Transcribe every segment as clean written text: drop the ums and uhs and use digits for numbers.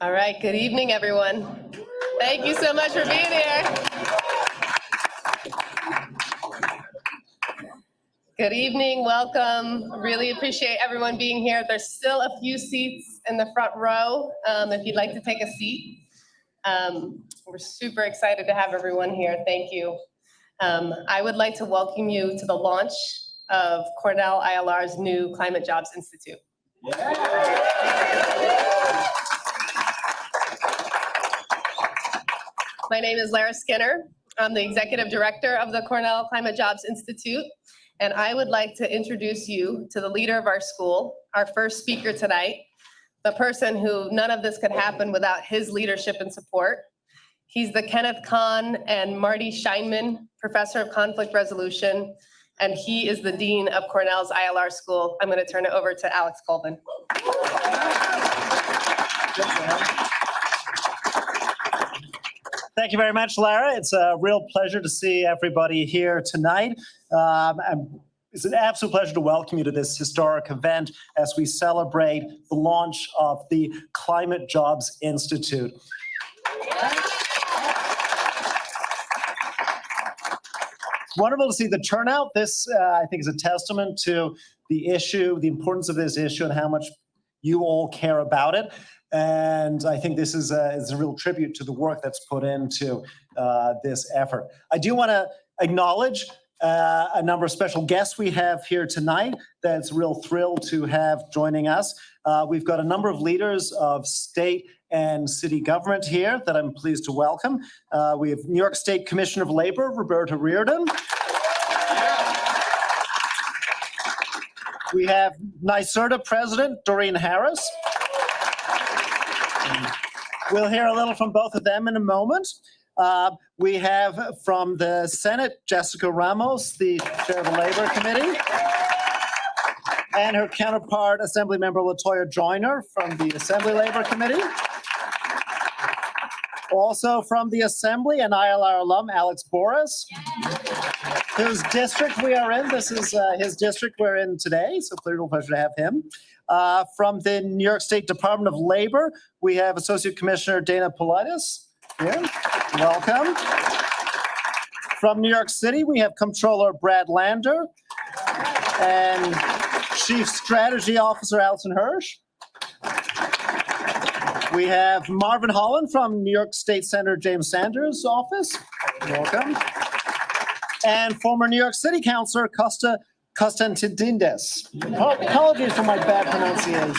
All right, good evening, everyone. Thank you so much for being here. Good evening, welcome. Really appreciate everyone being here. There's still a few seats in the front row if you'd like to take a seat. We're super excited to have everyone here. Thank you. I would like to welcome you to the launch of Cornell ILR's new Climate Jobs Institute. My name is Lara Skinner. I'm the Executive Director of the Cornell Climate Jobs Institute, and I would like to introduce you to the leader of our school, our first speaker tonight, the person who none of this could happen without his leadership and support. He's the Kenneth Kahn and Marty Scheinman Professor of Conflict Resolution, and he is the Dean of Cornell's ILR School. I'm going to turn it over to Alex Colvin. Thank you very much, Lara. It's a real pleasure to see everybody here tonight. It's an absolute pleasure to welcome you to this historic event as we celebrate the launch of the Climate Jobs Institute. It's wonderful to see the turnout. This, I think, is a testament to the issue, the importance of this issue, and how much you all care about it. And I think this is a real tribute to the work that's put into this effort. I do want to acknowledge a number of special guests we have here tonight. That's a real thrill to have joining us. We've got a number of leaders of state and city government here that I'm pleased to welcome. We have New York State Commissioner of Labor, Roberta Reardon. We have NYSERDA President, Doreen Harris. We'll hear a little from both of them in a moment. We have from the Senate, Jessica Ramos, the chair of the Labor Committee, and her counterpart, Assemblymember LaToya Joyner from the Assembly Labor Committee. Also from the Assembly, an ILR alum, Alex Boris, whose district we are in. This is his district we're in today, so clearly a pleasure to have him. From the New York State Department of Labor, we have Associate Commissioner Dana Politis here. Welcome. From New York City, we have Comptroller Brad Lander and Chief Strategy Officer Alison Hirsch. We have Marvin Holland from New York State Senator James Sanders' office. Welcome. And former New York City Councilor Constantidis. Apologies for my bad pronunciation.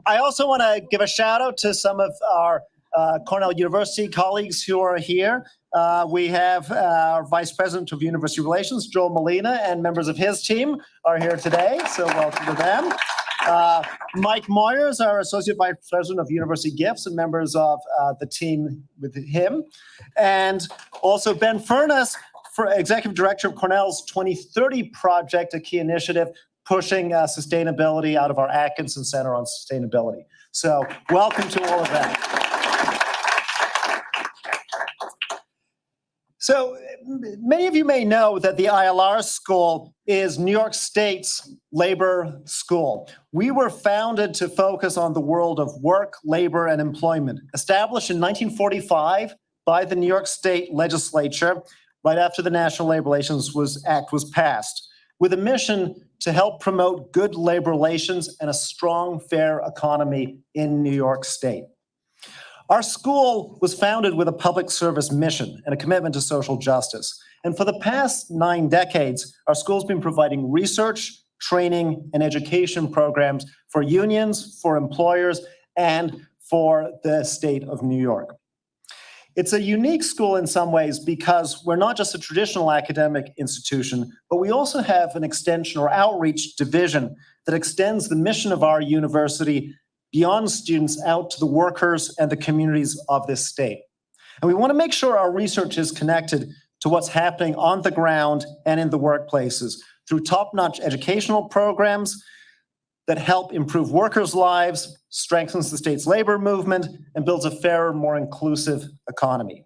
I also want to give a shout out to some of our Cornell University colleagues who are here. We have our Vice President of University Relations, Joel Molina, and members of his team are here today, so welcome to them. Mike Moyers, our Associate Vice President of University Gifts and members of the team with him. And also Ben Furness, Executive Director of Cornell's 2030 Project, a key initiative pushing sustainability out of our Atkinson Center on Sustainability. So welcome to all of that. So many of you may know that the ILR School is New York State's labor school. We were founded to focus on the world of work, labor, and employment. Established in 1945 by the New York State Legislature, right after the National Labor Relations Act was passed, with a mission to help promote good labor relations and a strong, fair economy in New York State. Our school was founded with a public service mission and a commitment to social justice. And for the past 9 decades, our school's been providing research, training, and education programs for unions, for employers, and for the state of New York. It's a unique school in some ways because we're not just a traditional academic institution, but we also have an extension or outreach division that extends the mission of our university beyond students out to the workers and the communities of this state. And we want to make sure our research is connected to what's happening on the ground and in the workplaces through top-notch educational programs that help improve workers' lives, strengthens the state's labor movement, and builds a fairer, more inclusive economy.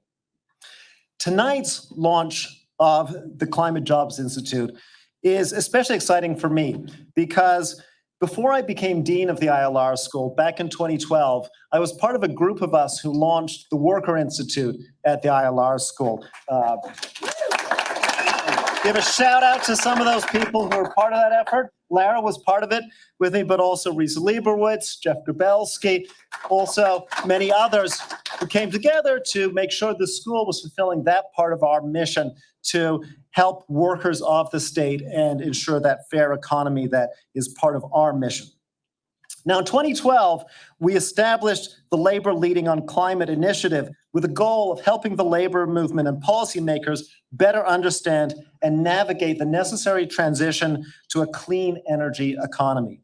Tonight's launch of the Climate Jobs Institute is especially exciting for me because Before I became dean of the ILR school back in 2012, I was part of a group of us who launched the Worker Institute at the ILR school. Give a shout out to some of those people who were part of that effort. Lara was part of it with me, but also Risa Lieberwitz, Jeff Grabelski, also many others who came together to make sure the school was fulfilling that part of our mission to help workers of the state and ensure that fair economy that is part of our mission. Now, in 2012, we established the Labor Leading on Climate initiative with the goal of helping the labor movement and policymakers better understand and navigate the necessary transition to a clean energy economy.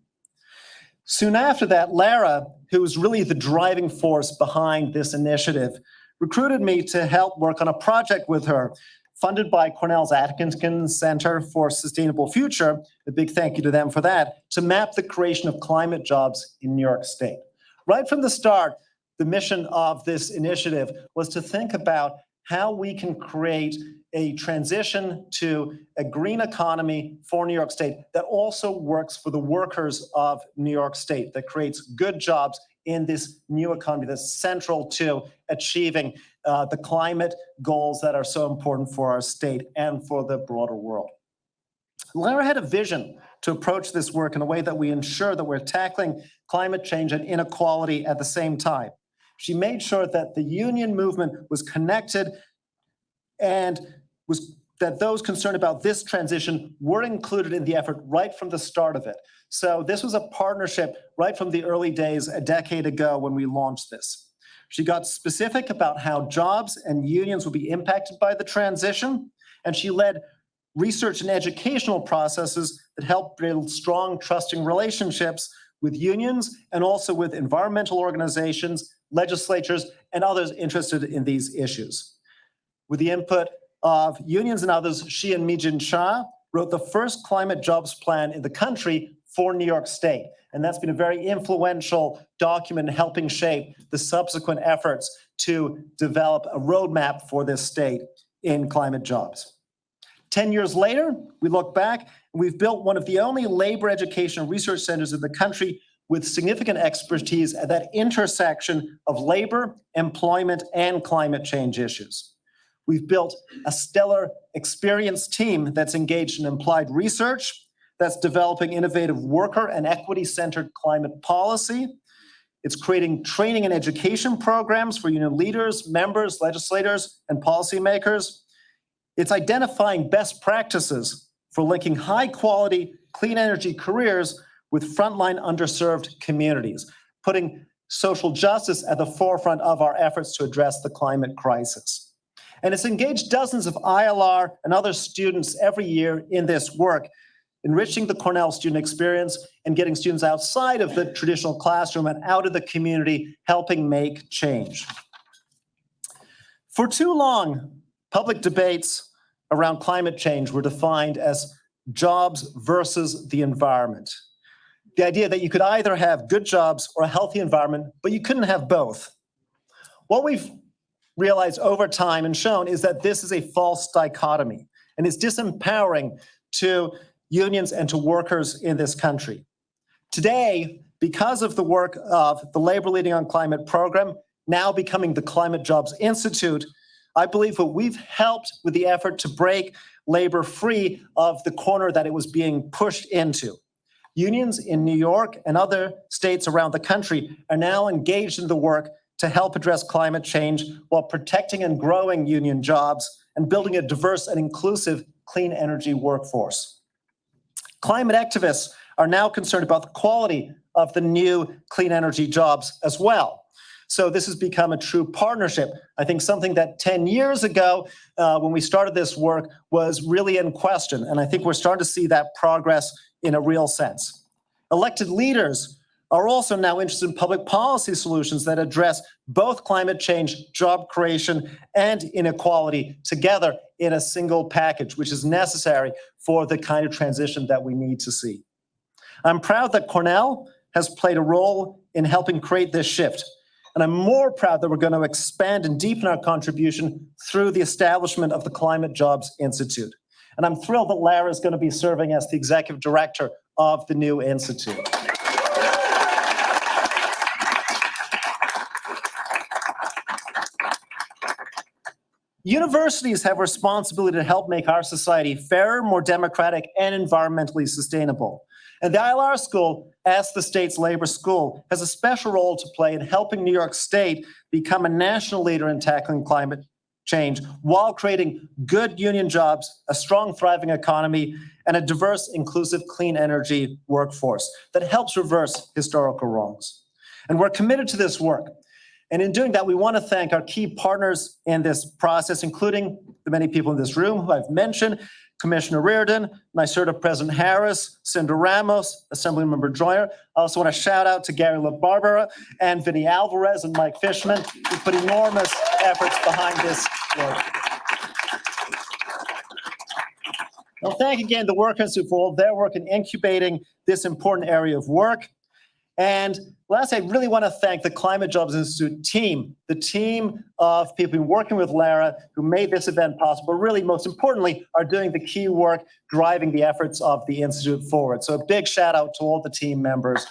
Soon after that, Lara, who was really the driving force behind this initiative, recruited me to help work on a project with her, funded by Cornell's Atkinson Center for Sustainable Future, a big thank you to them for that, to map the creation of climate jobs in New York State. Right from the start, the mission of this initiative was to think about how we can create a transition to a green economy for New York State that also works for the workers of New York State, that creates good jobs in this new economy that's central to achieving the climate goals that are so important for our state and for the broader world. Lara had a vision to approach this work in a way that we ensure that we're tackling climate change and inequality at the same time. She made sure that the union movement was connected and that those concerned about this transition were included in the effort right from the start of it. So this was a partnership right from the early days a decade ago when we launched this. She got specific about how jobs and unions will be impacted by the transition, and she led research and educational processes that help build strong, trusting relationships with unions and also with environmental organizations, legislatures, and others interested in these issues. With the input of unions and others, she and Mijin Shah wrote the first climate jobs plan in the country for New York State. And that's been a very influential document in helping shape the subsequent efforts to develop a roadmap for this state in climate jobs. 10 years later, we look back and we've built one of the only labor education and research centers in the country with significant expertise at that intersection of labor, employment, and climate change issues. We've built a stellar, experienced team that's engaged in applied research, that's developing innovative worker and equity-centered climate policy. It's creating training and education programs for union leaders, members, legislators, and policymakers. It's identifying best practices for linking high-quality, clean energy careers with frontline underserved communities, putting social justice at the forefront of our efforts to address the climate crisis. And it's engaged dozens of ILR and other students every year in this work, enriching the Cornell student experience and getting students outside of the traditional classroom and out of the community, helping make change. For too long, public debates around climate change were defined as jobs versus the environment. The idea that you could either have good jobs or a healthy environment, but you couldn't have both. What we've realized over time and shown is that this is a false dichotomy, and it's disempowering to unions and to workers in this country. Today, because of the work of the Labor Leading on Climate program, now becoming the Climate Jobs Institute, I believe that we've helped with the effort to break labor free of the corner that it was being pushed into. Unions in New York and other states around the country are now engaged in the work to help address climate change while protecting and growing union jobs and building a diverse and inclusive clean energy workforce. Climate activists are now concerned about the quality of the new clean energy jobs as well. So this has become a true partnership. I think something that 10 years ago, when we started this work, was really in question. And I think we're starting to see that progress in a real sense. Elected leaders are also now interested in public policy solutions that address both climate change, job creation, and inequality together in a single package, which is necessary for the kind of transition that we need to see. I'm proud that Cornell has played a role in helping create this shift. And I'm more proud that we're going to expand and deepen our contribution through the establishment of the Climate Jobs Institute. And I'm thrilled that Lara is going to be serving as the executive director of the new institute. Universities have a responsibility to help make our society fairer, more democratic, and environmentally sustainable. And the ILR School, as the state's labor school, has a special role to play in helping New York State become a national leader in tackling climate change while creating good union jobs, a strong, thriving economy, and a diverse, inclusive, clean energy workforce that helps reverse historical wrongs. And we're committed to this work. And in doing that, we want to thank our key partners in this process, including the many people in this room who I've mentioned, Commissioner Reardon, NYSERDA President Harris, Cinda Ramos, Assemblymember Joyner. I also want to shout out to Gary LaBarbera and Vinny Alvarez and Mike Fishman, who put enormous efforts behind this work. I'll thank again the Work Institute for all their work in incubating this important area of work. And lastly, I really want to thank the Climate Jobs Institute team, the team of people working with Lara who made this event possible, really most importantly, are doing the key work driving the efforts of the Institute forward. So a big shout out to all the team members.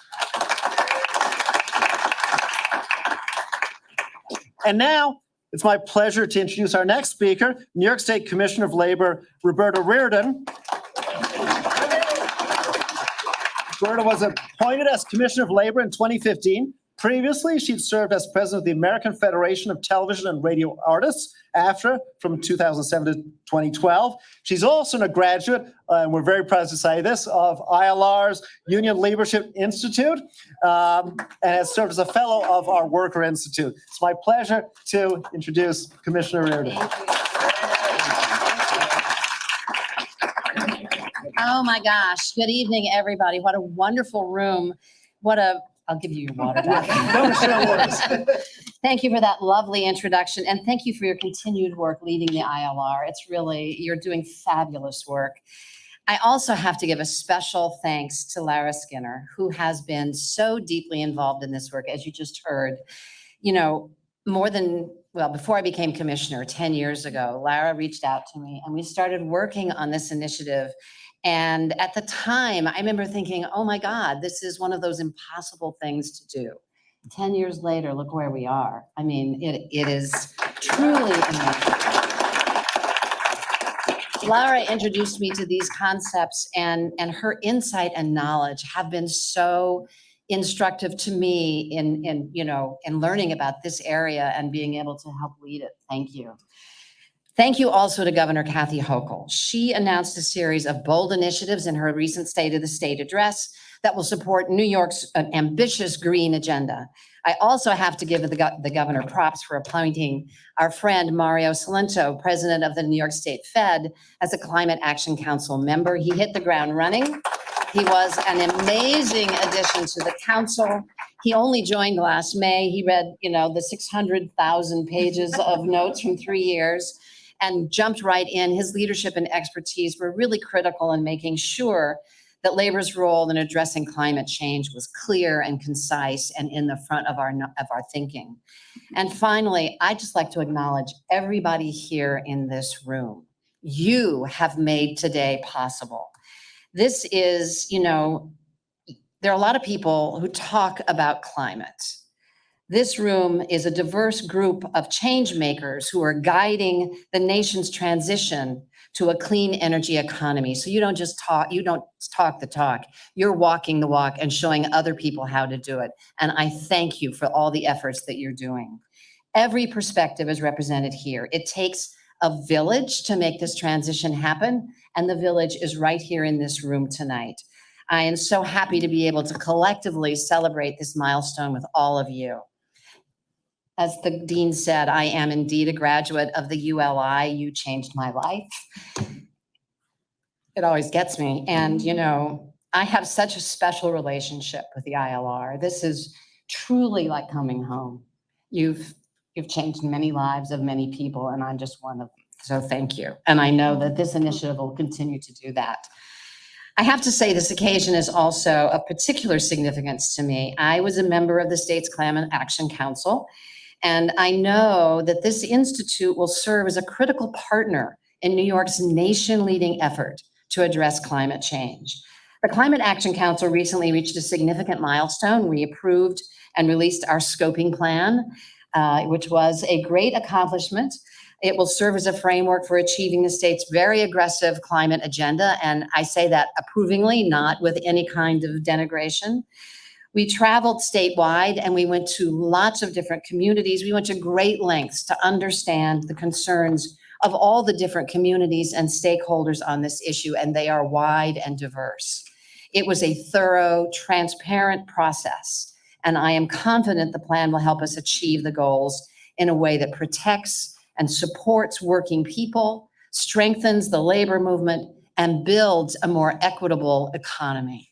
And now it's my pleasure to introduce our next speaker, New York State Commissioner of Labor, Roberta Reardon. Roberta was appointed as Commissioner of Labor in 2015. Previously, she'd served as president of the American Federation of Television and Radio Artists, AFTRA, from 2007 to 2012. She's also a graduate, and we're very proud to say this, of ILR's Union Leadership Institute, and has served as a fellow of our Worker Institute. It's my pleasure to introduce Commissioner Reardon. Oh my gosh. Good evening, everybody. What a wonderful room. I'll give you your water back. Thank you for that lovely introduction. And thank you for your continued work leading the ILR. You're doing fabulous work. I also have to give a special thanks to Lara Skinner, who has been so deeply involved in this work, as you just heard. You know, before I became commissioner 10 years ago, Lara reached out to me and we started working on this initiative. And at the time, I remember thinking, oh my God, this is one of those impossible things to do. 10 years later, look where we are. I mean, it is truly amazing. Lara introduced me to these concepts, and her insight and knowledge have been so instructive to me in learning about this area and being able to help lead it. Thank you. Thank you also to Governor Kathy Hochul. She announced a series of bold initiatives in her recent State of the State address that will support New York's ambitious green agenda. I also have to give the governor props for appointing our friend Mario Cilento, president of the New York State Fed, as a Climate Action Council member. He hit the ground running. He was an amazing addition to the council. He only joined last May. He read, the 600,000 pages of notes from 3 years and jumped right in. His leadership and expertise were really critical in making sure that labor's role in addressing climate change was clear and concise and in the front of our thinking. And finally, I'd just like to acknowledge everybody here in this room. You have made today possible. This is, there are a lot of people who talk about climate. This room is a diverse group of change makers who are guiding the nation's transition to a clean energy economy. So you don't talk the talk, you're walking the walk and showing other people how to do it. And I thank you for all the efforts that you're doing. Every perspective is represented here. It takes a village to make this transition happen, and the village is right here in this room tonight. I am so happy to be able to collectively celebrate this milestone with all of you. As the dean said, I am indeed a graduate of the ULI. You changed my life. It always gets me. And, I have such a special relationship with the ILR. This is truly like coming home. You've changed many lives of many people, and I'm just one of them. So thank you. And I know that this initiative will continue to do that. I have to say this occasion is also of particular significance to me. I was a member of the state's Climate Action Council, and I know that this institute will serve as a critical partner in New York's nation-leading effort to address climate change. The Climate Action Council recently reached a significant milestone. We approved and released our scoping plan, which was a great accomplishment. It will serve as a framework for achieving the state's very aggressive climate agenda. And I say that approvingly, not with any kind of denigration. We traveled statewide and we went to lots of different communities. We went to great lengths to understand the concerns of all the different communities and stakeholders on this issue, and they are wide and diverse. It was a thorough, transparent process, and I am confident the plan will help us achieve the goals in a way that protects and supports working people, strengthens the labor movement, and builds a more equitable economy.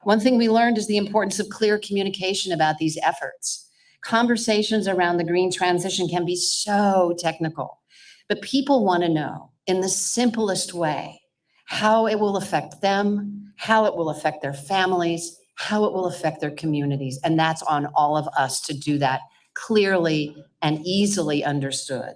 One thing we learned is the importance of clear communication about these efforts. Conversations around the green transition can be so technical, but people want to know in the simplest way how it will affect them, how it will affect their families, how it will affect their communities. And that's on all of us to do that clearly and easily understood.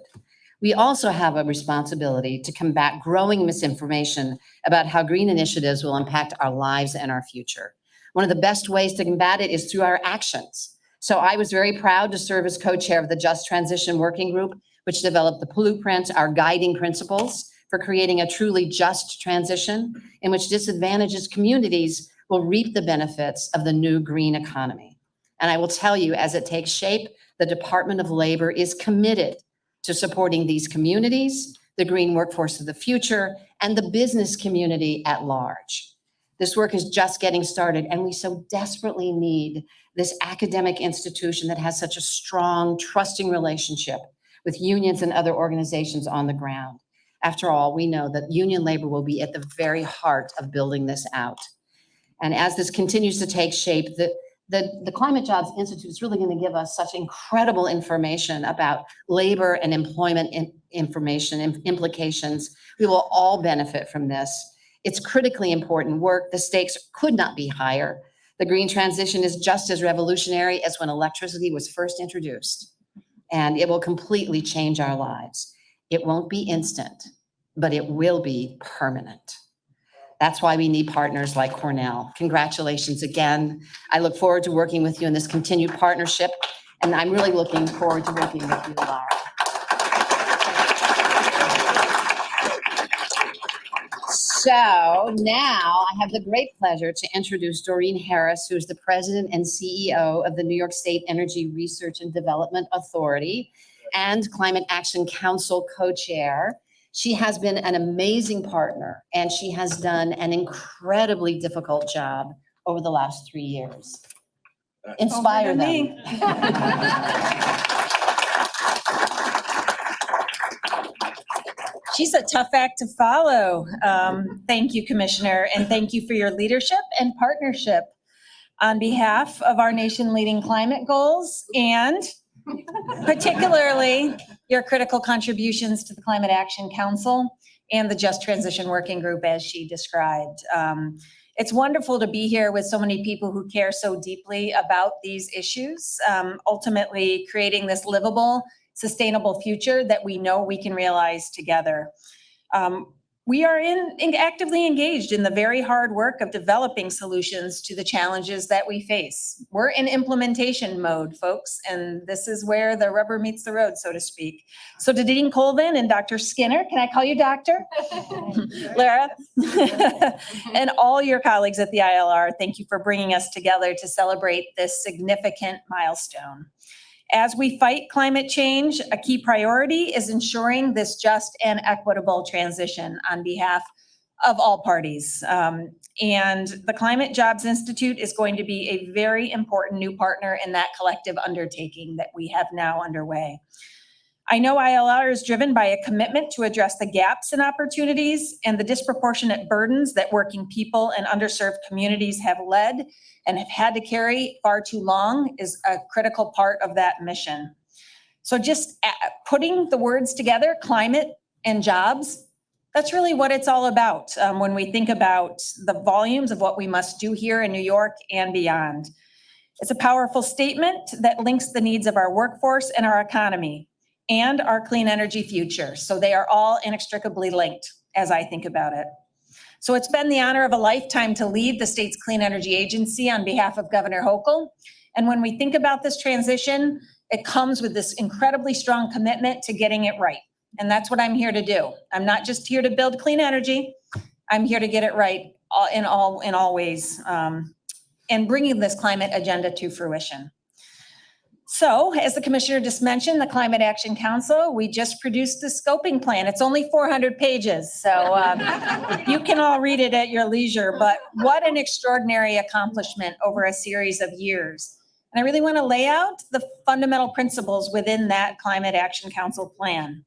We also have a responsibility to combat growing misinformation about how green initiatives will impact our lives and our future. One of the best ways to combat it is through our actions. So I was very proud to serve as co-chair of the Just Transition Working Group, which developed the blueprint, our guiding principles for creating a truly just transition in which disadvantaged communities will reap the benefits of the new green economy. And I will tell you, as it takes shape, the Department of Labor is committed to supporting these communities, the green workforce of the future, and the business community at large. This work is just getting started, and we so desperately need this academic institution that has such a strong, trusting relationship with unions and other organizations on the ground. After all, we know that union labor will be at the very heart of building this out. And as this continues to take shape, the Climate Jobs Institute is really going to give us such incredible information about labor and employment information and implications. We will all benefit from this. It's critically important work. The stakes could not be higher. The green transition is just as revolutionary as when electricity was first introduced, and it will completely change our lives. It won't be instant, but it will be permanent. That's why we need partners like Cornell. Congratulations again. I look forward to working with you in this continued partnership, and I'm really looking forward to working with you, Laura. So now I have the great pleasure to introduce Doreen Harris, who is the president and CEO of the New York State Energy Research and Development Authority and Climate Action Council co-chair. She has been an amazing partner, and she has done an incredibly difficult job over the last 3 years. Inspire them. She's a tough act to follow. Thank you, Commissioner, and thank you for your leadership and partnership on behalf of our nation-leading climate goals and particularly your critical contributions to the Climate Action Council and the Just Transition Working Group, as she described. It's wonderful to be here with so many people who care so deeply about these issues, ultimately creating this livable, sustainable future that we know we can realize together. We are actively engaged in the very hard work of developing solutions to the challenges that we face. We're in implementation mode, folks, and this is where the rubber meets the road, so to speak. So to Dean Colvin and Dr. Skinner, can I call you doctor? Lara, and all your colleagues at the ILR, thank you for bringing us together to celebrate this significant milestone. As we fight climate change, a key priority is ensuring this just and equitable transition on behalf of all parties. And the Climate Jobs Institute is going to be a very important new partner in that collective undertaking that we have now underway. I know ILR is driven by a commitment to address the gaps in opportunities and the disproportionate burdens that working people and underserved communities have led and have had to carry far too long is a critical part of that mission. So just putting the words together, climate and jobs, that's really what it's all about when we think about the volumes of what we must do here in New York and beyond. It's a powerful statement that links the needs of our workforce and our economy and our clean energy future. So they are all inextricably linked as I think about it. So it's been the honor of a lifetime to lead the state's Clean Energy Agency on behalf of Governor Hochul. And when we think about this transition, it comes with this incredibly strong commitment to getting it right. And that's what I'm here to do. I'm not just here to build clean energy. I'm here to get it right in all ways, and bringing this climate agenda to fruition. So, as the commissioner just mentioned, the Climate Action Council, we just produced the scoping plan. It's only 400 pages, so you can all read it at your leisure, but what an extraordinary accomplishment over a series of years. And I really want to lay out the fundamental principles within that Climate Action Council plan.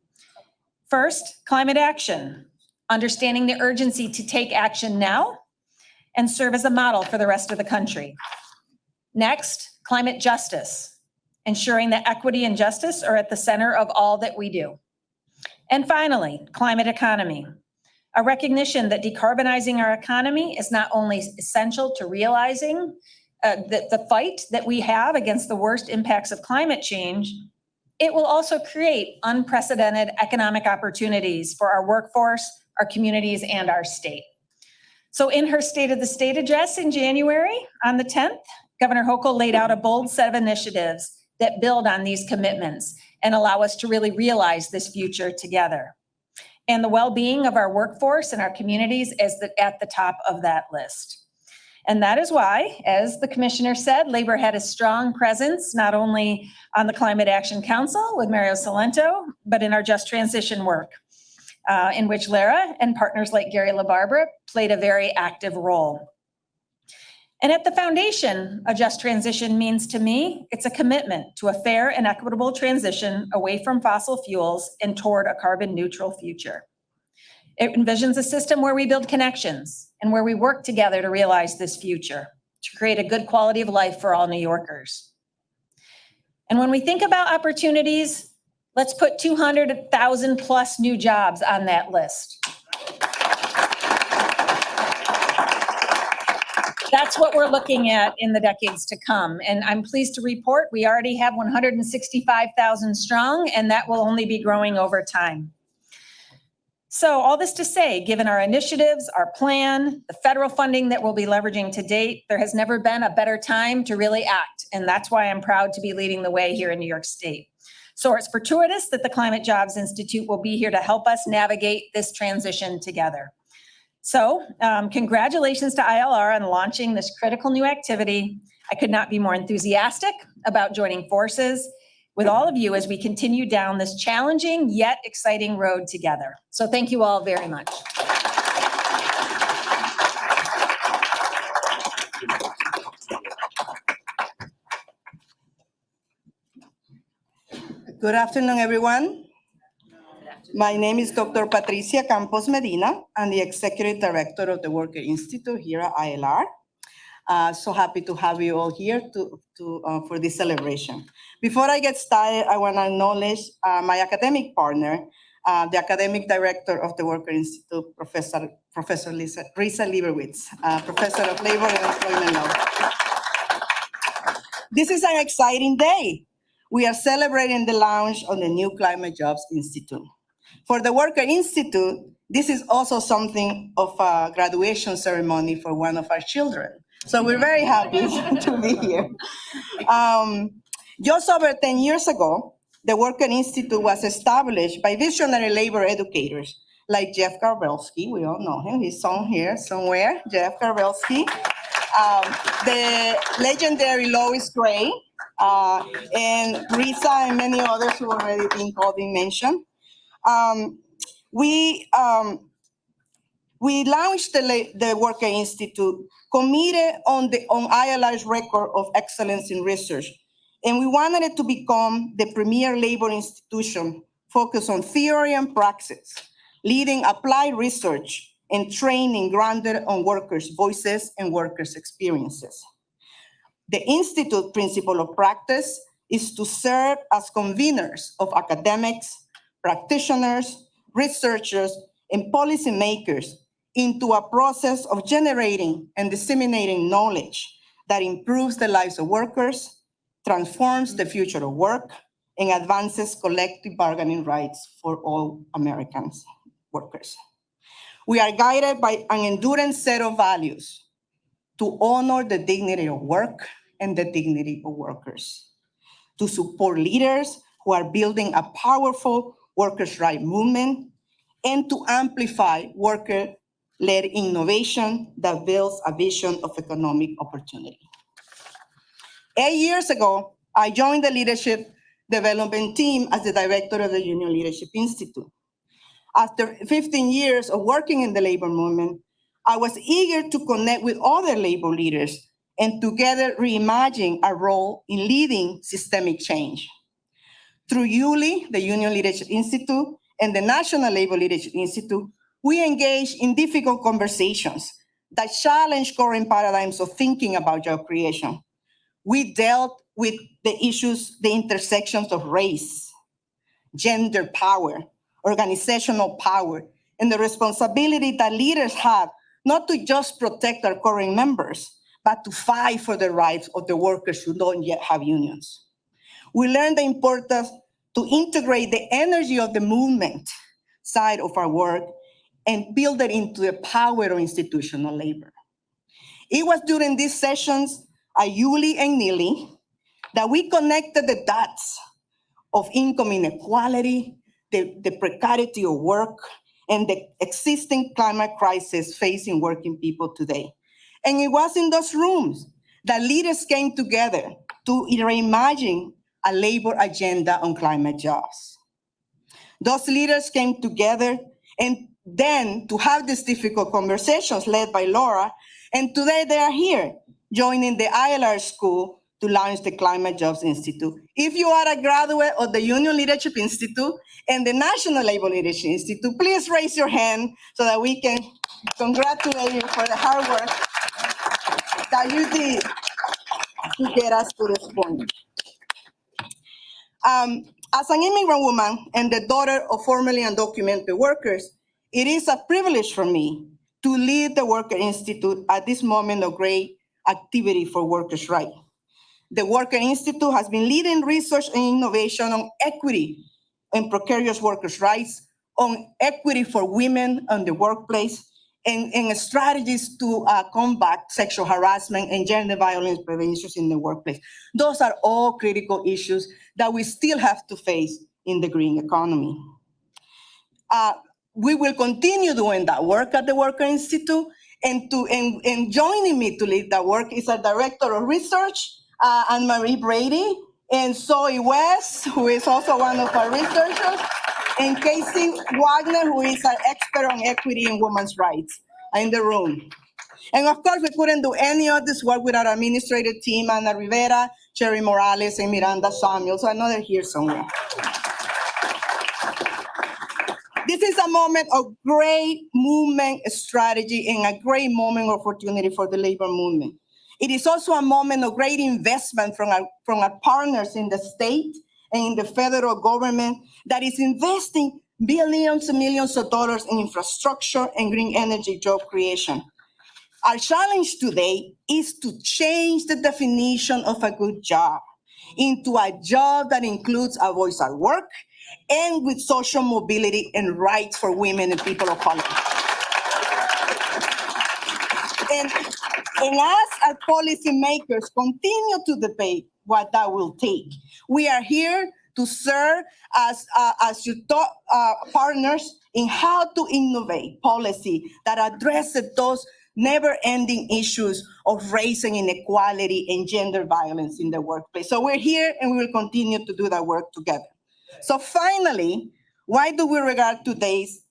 First, climate action, understanding the urgency to take action now and serve as a model for the rest of the country. Next, climate justice, ensuring that equity and justice are at the center of all that we do. And finally, climate economy, a recognition that decarbonizing our economy is not only essential to realizing the fight that we have against the worst impacts of climate change, it will also create unprecedented economic opportunities for our workforce, our communities, and our state. So in her State of the State address in January, on the 10th, Governor Hochul laid out a bold set of initiatives that build on these commitments and allow us to really realize this future together. And the well-being of our workforce and our communities is at the top of that list. And that is why, as the commissioner said, labor had a strong presence, not only on the Climate Action Council with Mario Salento, but in our Just Transition work, in which Lara and partners like Gary LaBarbera played a very active role. And at the foundation, a just transition means to me, it's a commitment to a fair and equitable transition away from fossil fuels and toward a carbon neutral future. It envisions a system where we build connections and where we work together to realize this future, to create a good quality of life for all New Yorkers. And when we think about opportunities, let's put 200,000 plus new jobs on that list. That's what we're looking at in the decades to come. And I'm pleased to report we already have 165,000 strong, and that will only be growing over time. So all this to say, given our initiatives, our plan, the federal funding that we'll be leveraging to date, there has never been a better time to really act. And that's why I'm proud to be leading the way here in New York State. So it's fortuitous that the Climate Jobs Institute will be here to help us navigate this transition together. So congratulations to ILR on launching this critical new activity. I could not be more enthusiastic about joining forces with all of you as we continue down this challenging yet exciting road together. So thank you all very much. Good afternoon, everyone. My name is Dr. Patricia Campos Medina. I'm the Executive Director of the Worker Institute here at ILR. So happy to have you all here for this celebration. Before I get started, I want to acknowledge my academic partner, the Academic Director of the Worker Institute, Professor Risa Leibowitz, Professor of Labor and Employment Law. This is an exciting day. We are celebrating the launch of the new Climate Jobs Institute. For the Worker Institute, this is also something of a graduation ceremony for one of our children. So we're very happy to be here. Just over 10 years ago, the Worker Institute was established by visionary labor educators like Jeff Garbelsky. We all know him. He's on here somewhere, Jeff Garbelsky. The legendary Lois Gray, and Risa and many others who already been called and mentioned. We launched the Worker Institute, committed on ILR's record of excellence in research, and we wanted it to become the premier labor institution focused on theory and praxis, leading applied research and training grounded on workers' voices and workers' experiences. The Institute principle of practice is to serve as conveners of academics, practitioners, researchers, and policymakers into a process of generating and disseminating knowledge that improves the lives of workers, transforms the future of work, and advances collective bargaining rights for all Americans workers. We are guided by an enduring set of values to honor the dignity of work and the dignity of workers, to support leaders who are building a powerful, workers' right movement, and to amplify worker-led innovation that builds a vision of economic opportunity. 8 years ago, I joined the leadership development team as the director of the Union Leadership Institute. After 15 years of working in the labor movement, I was eager to connect with other labor leaders and together reimagine our role in leading systemic change. Through ULI, the Union Leadership Institute, and the National Labor Leadership Institute, we engage in difficult conversations that challenge current paradigms of thinking about job creation. We dealt with the issues, the intersections of race, gender power, organizational power, and the responsibility that leaders have not to just protect our current members, but to fight for the rights of the workers who don't yet have unions. We learned the importance to integrate the energy of the movement side of our work and build it into the power of institutional labor. It was during these sessions at ULI and NILI that we connected the dots of income inequality, the precarity of work, and the existing climate crisis facing working people today. And it was in those rooms that leaders came together to reimagine a labor agenda on climate jobs. Those leaders came together and then to have these difficult conversations led by Laura, and today they are here joining the ILR school to launch the Climate Jobs Institute. If you are a graduate of the Union Leadership Institute and the National Labor Leadership Institute, please raise your hand so that we can congratulate you for the hard work that you did to get us to this point. As an immigrant woman and the daughter of formerly undocumented workers, it is a privilege for me to lead the Worker Institute at this moment of great activity for workers' rights. The Worker Institute has been leading research and innovation on equity and precarious workers' rights, on equity for women in the workplace, and strategies to combat sexual harassment and gender violence prevention in the workplace. Those are all critical issues that we still have to face in the green economy. We will continue doing that work at the Worker Institute, and joining me to lead that work is our Director of Research, Anne-Marie Brady, and Zoe West, who is also one of our researchers, and Casey Wagner, who is an expert on equity and women's rights in the room. And of course, we couldn't do any of this work without our administrative team, Ana Rivera, Cherry Morales, and Miranda Samuel. So I know they're here somewhere. This is a moment of great movement strategy and a great moment of opportunity for the labor movement. It is also a moment of great investment from our partners in the state and in the federal government that is investing billions and millions of dollars in infrastructure and green energy job creation. Our challenge today is to change the definition of a good job into a job that includes a voice at work and with social mobility and rights for women and people of color. And us as policymakers continue to debate what that will take. We are here to serve as your partners in how to innovate policy that addresses those never-ending issues of race and inequality and gender violence in the workplace. So we're here and we will continue to do that work together. So finally, why do we regard today's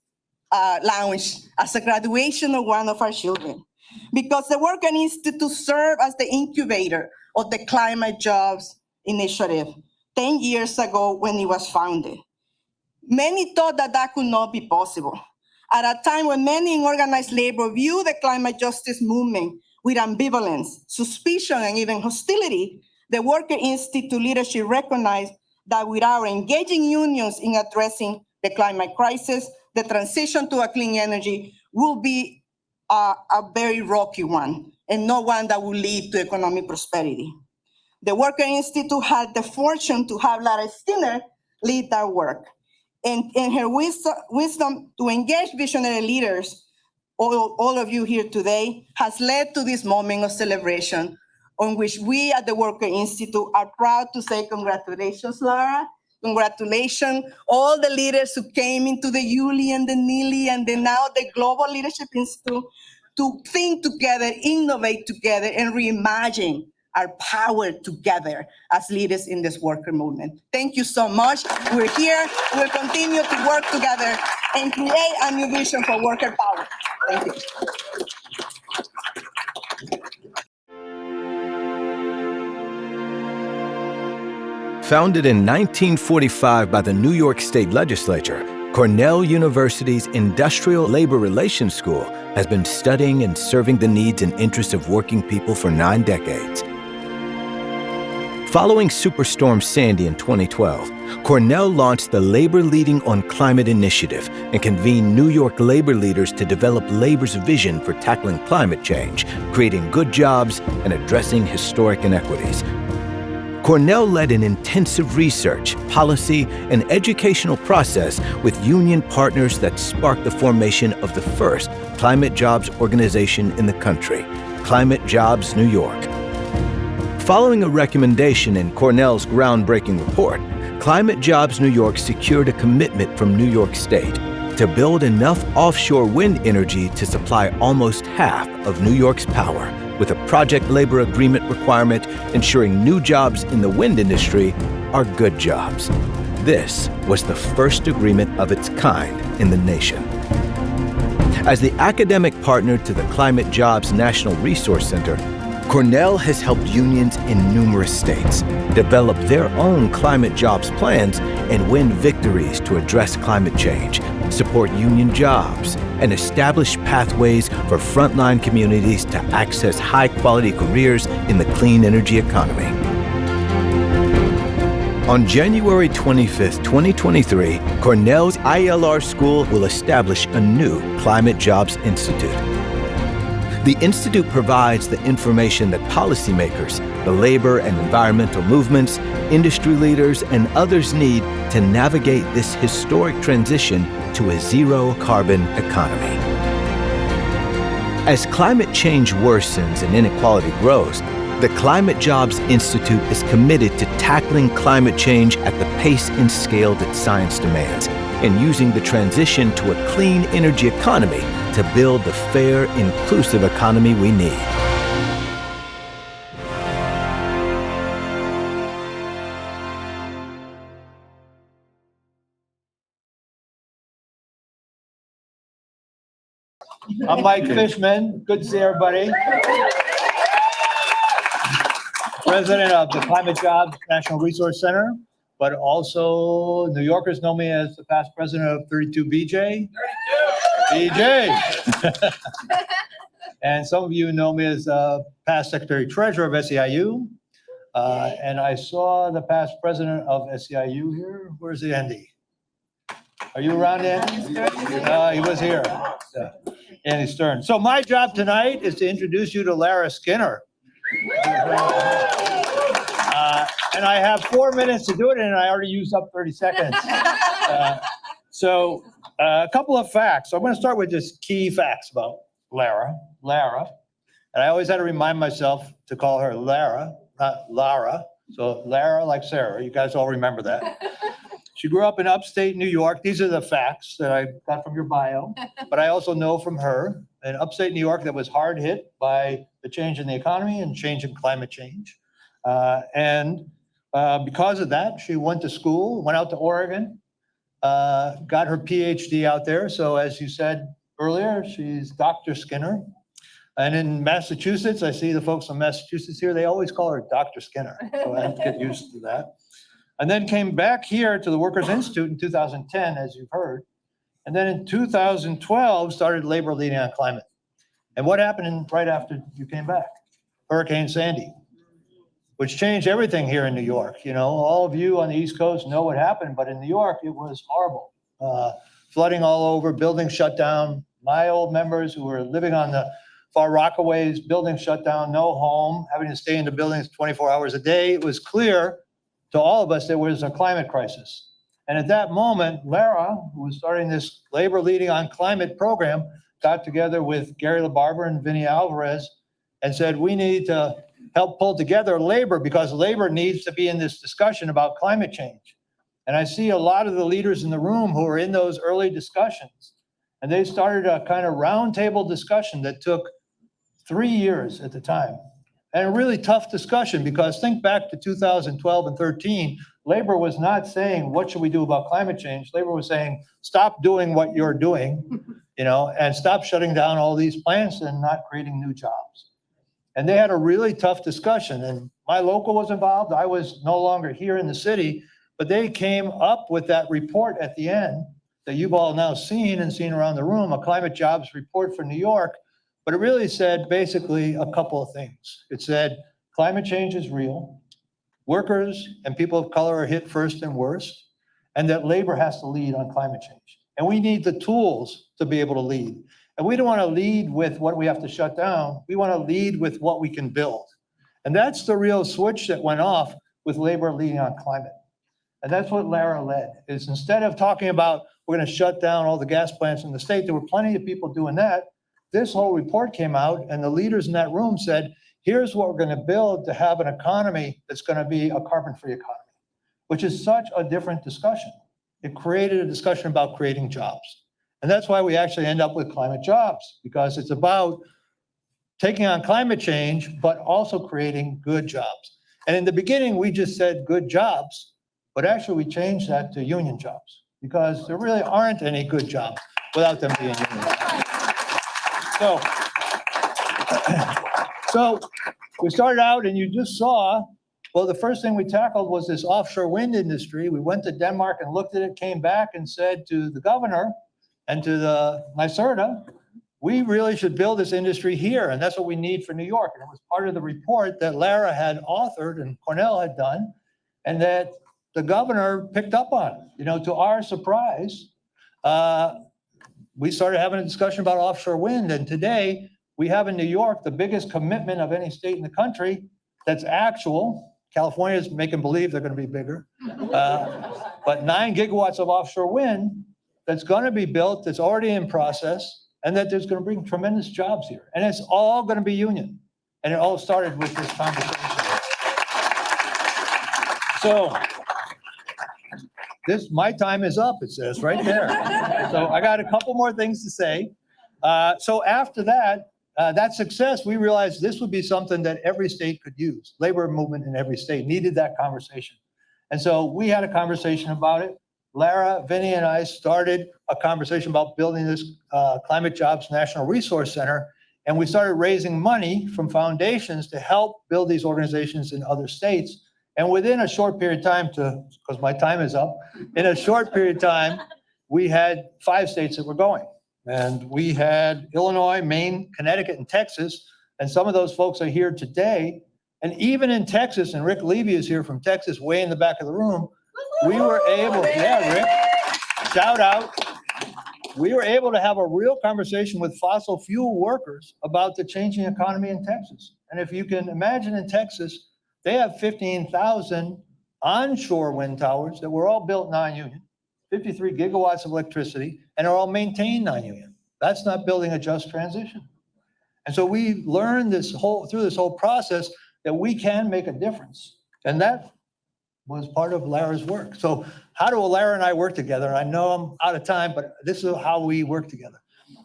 launch as a graduation of one of our children? Because the Worker Institute served as the incubator of the Climate Jobs Initiative 10 years ago when it was founded. Many thought that that could not be possible. At a time when many in organized labor view the climate justice movement with ambivalence, suspicion, and even hostility, the Worker Institute leadership recognized that without engaging unions in addressing the climate crisis, the transition to a clean energy will be a very rocky one, and not one that will lead to economic prosperity. The Worker Institute had the fortune to have Lara Skinner lead that work. And her wisdom to engage visionary leaders, all of you here today, has led to this moment of celebration on which we at the Worker Institute are proud to say congratulations, Lara. Congratulations, all the leaders who came into the Yuli and the Nili and then now the Global Leadership Institute to think together, innovate together, and reimagine our power together as leaders in this worker movement. Thank you so much. We're here. We'll continue to work together and create a new vision for worker power. Thank you. Founded in 1945 by the New York State Legislature, Cornell University's Industrial Labor Relations School has been studying and serving the needs and interests of working people for 9 decades. Following Superstorm Sandy in 2012, Cornell launched the Labor Leading on Climate initiative and convened New York labor leaders to develop labor's vision for tackling climate change, creating good jobs, and addressing historic inequities. Cornell led an intensive research, policy, and educational process with union partners that sparked the formation of the first climate jobs organization in the country, Climate Jobs New York. Following a recommendation in Cornell's groundbreaking report, Climate Jobs New York secured a commitment from New York State to build enough offshore wind energy to supply almost half of New York's power, with a project labor agreement requirement ensuring new jobs in the wind industry are good jobs. This was the first agreement of its kind in the nation. As the academic partner to the Climate Jobs National Resource Center, Cornell has helped unions in numerous states develop their own climate jobs plans and win victories to address climate change, support union jobs, and establish pathways for frontline communities to access high-quality careers in the clean energy economy. On January 25, 2023, Cornell's ILR school will establish a new Climate Jobs Institute. The Institute provides the information that policymakers, the labor and environmental movements, industry leaders, and others need to navigate this historic transition to a zero-carbon economy. As climate change worsens and inequality grows, the Climate Jobs Institute is committed to tackling climate change at the pace and scale that science demands, and using the transition to a clean energy economy to build the fair, inclusive economy we need. I'm Mike Fishman. Good to see everybody. President of the Climate Jobs National Resource Center, but also New Yorkers know me as the past president of 32BJ. 32! BJ! And some of you know me as past Secretary Treasurer of SEIU. And I saw the past president of SEIU here. Where's Andy? Are you around, Andy? He was here. Andy Stern. So my job tonight is to introduce you to Lara Skinner. And I have 4 minutes to do it, and I already used up 30 seconds. So a couple of facts. So I'm going to start with just key facts about Lara. And I always had to remind myself to call her Lara, not Lara. So Lara like Sarah. You guys all remember that. She grew up in upstate New York. These are the facts that I got from your bio. But I also know from her in upstate New York that was hard hit by the change in the economy and change in climate change. Because of that, she went to school, went out to Oregon, got her PhD out there. So as you said earlier, she's Dr. Skinner. And in Massachusetts, I see the folks from Massachusetts here, they always call her Dr. Skinner. So I have to get used to that. And then came back here to the Workers Institute in 2010, as you've heard. And then in 2012, started Labor Leading on Climate. And what happened right after you came back? Hurricane Sandy, which changed everything here in New York. You know, all of you on the East Coast know what happened, but in New York, it was horrible. Flooding all over, buildings shut down. My old members who were living on the Far Rockaways, buildings shut down, no home, having to stay in the buildings 24 hours a day. It was clear to all of us there was a climate crisis. And at that moment, Lara, who was starting this Labor Leading on Climate program, got together with Gary LaBarbera and Vinny Alvarez and said, we need to help pull together labor because labor needs to be in this discussion about climate change. And I see a lot of the leaders in the room who are in those early discussions. And they started a kind of roundtable discussion that took 3 years at the time. And a really tough discussion, because think back to 2012 and 13, labor was not saying, what should we do about climate change? Labor was saying, stop doing what you're doing, and stop shutting down all these plants and not creating new jobs. And they had a really tough discussion, and my local was involved. I was no longer here in the city, but they came up with that report at the end that you've all now seen around the room, a climate jobs report for New York. But it really said basically a couple of things. It said climate change is real, workers and people of color are hit first and worst, and that labor has to lead on climate change. And we need the tools to be able to lead. And we don't want to lead with what we have to shut down. We want to lead with what we can build. And that's the real switch that went off with labor leading on climate. And that's what Lara led, is instead of talking about we're going to shut down all the gas plants in the state, there were plenty of people doing that. This whole report came out, and the leaders in that room said, here's what we're going to build to have an economy that's going to be a carbon-free economy, which is such a different discussion. It created a discussion about creating jobs. And that's why we actually end up with climate jobs, because it's about taking on climate change, but also creating good jobs. And in the beginning, we just said good jobs, but actually we changed that to union jobs, because there really aren't any good jobs without them being union. So we started out, and you just saw, well, the first thing we tackled was this offshore wind industry. We went to Denmark and looked at it, came back and said to the governor and to the NYSERDA, we really should build this industry here, and that's what we need for New York. And it was part of the report that Lara had authored and Cornell had done, and that the governor picked up on. To our surprise, we started having a discussion about offshore wind, and today we have in New York the biggest commitment of any state in the country that's actual. California is making believe they're going to be bigger, but 9 gigawatts of offshore wind that's going to be built, that's already in process, and that there's going to bring tremendous jobs here. And it's all going to be union. And it all started with this conversation. So my time is up, it says right there. So I got a couple more things to say. So after that success, we realized this would be something that every state could use. Labor movement in every state needed that conversation. And so we had a conversation about it. Lara, Vinny, and I started a conversation about building this Climate Jobs National Resource Center. And we started raising money from foundations to help build these organizations in other states. And within a short period of time, because my time is up, in a short period of time, we had 5 states that were going. And we had Illinois, Maine, Connecticut, and Texas. And some of those folks are here today. And even in Texas, and Rick Levy is here from Texas, way in the back of the room, we were able, Rick, shout out. We were able to have a real conversation with fossil fuel workers about the changing economy in Texas. And if you can imagine, in Texas, they have 15,000 onshore wind towers that were all built non-union, 53 gigawatts of electricity, and are all maintained non-union. That's not building a just transition. And so we learned through this whole process that we can make a difference. And that was part of Lara's work. So how do Lara and I work together? And I know I'm out of time, but this is how we work together.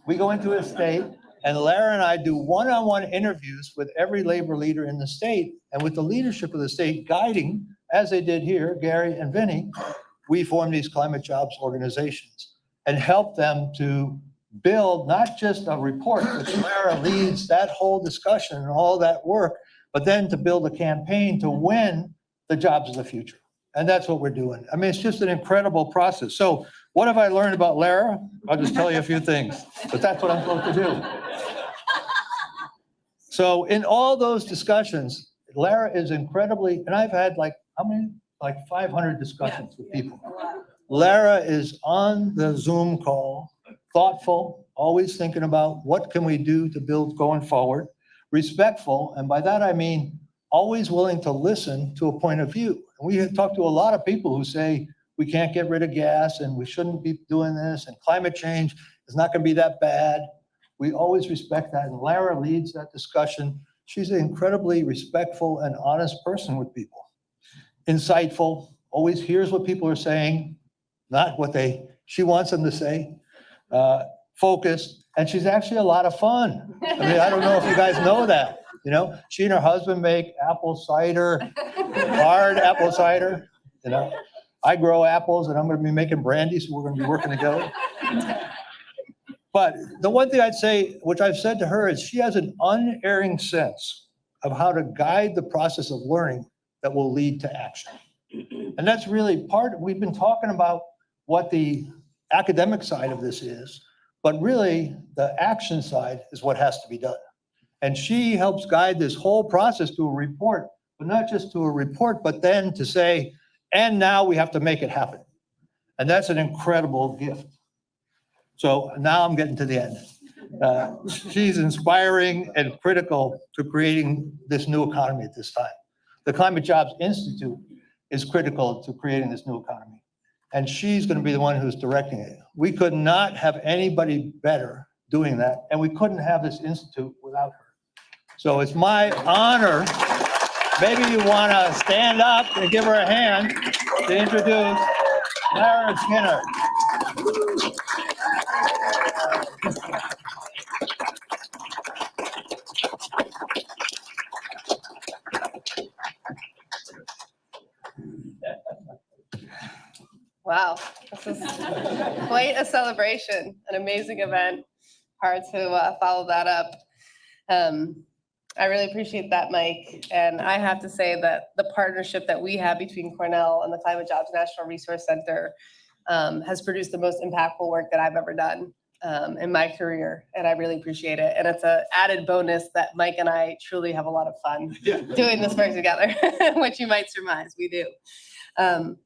We go into a state, and Lara and I do one-on-one interviews with every labor leader in the state, and with the leadership of the state guiding, as they did here, Gary and Vinny, we form these climate jobs organizations and help them to build not just a report, which Lara leads that whole discussion and all that work, but then to build a campaign to win the jobs of the future. And that's what we're doing. I mean, it's just an incredible process. So what have I learned about Lara? I'll just tell you a few things, but that's what I'm supposed to do. So in all those discussions, Lara is incredibly, and I've had like 500 discussions with people. Lara is on the Zoom call, thoughtful, always thinking about what can we do to build going forward, respectful, and by that I mean always willing to listen to a point of view. And we have talked to a lot of people who say we can't get rid of gas and we shouldn't be doing this, and climate change is not going to be that bad. We always respect that, and Lara leads that discussion. She's an incredibly respectful and honest person with people. Insightful, always hears what people are saying, not what she wants them to say, focused, and she's actually a lot of fun. I mean, I don't know if you guys know that, you know? She and her husband make apple cider, hard apple cider, you know? I grow apples and I'm gonna be making brandy, so we're gonna be working together. But the one thing I'd say, which I've said to her, is she has an unerring sense of how to guide the process of learning that will lead to action. And that's really we've been talking about what the academic side of this is, but really the action side is what has to be done. And she helps guide this whole process to a report, but not just to a report, but then to say, and now we have to make it happen. And that's an incredible gift. So now I'm getting to the end. She's inspiring and critical to creating this new economy at this time. The Climate Jobs Institute is critical to creating this new economy. And she's going to be the one who's directing it. We could not have anybody better doing that, and we couldn't have this institute without her. So it's my honor. Maybe you want to stand up and give her a hand to introduce Lara Skinner. Wow, this is quite a celebration, an amazing event. Hard to follow that up. I really appreciate that, Mike. And I have to say that the partnership that we have between Cornell and the Climate Jobs National Resource Center has produced the most impactful work that I've ever done in my career. And I really appreciate it. And it's an added bonus that Mike and I truly have a lot of fun doing this work together, which you might surmise we do.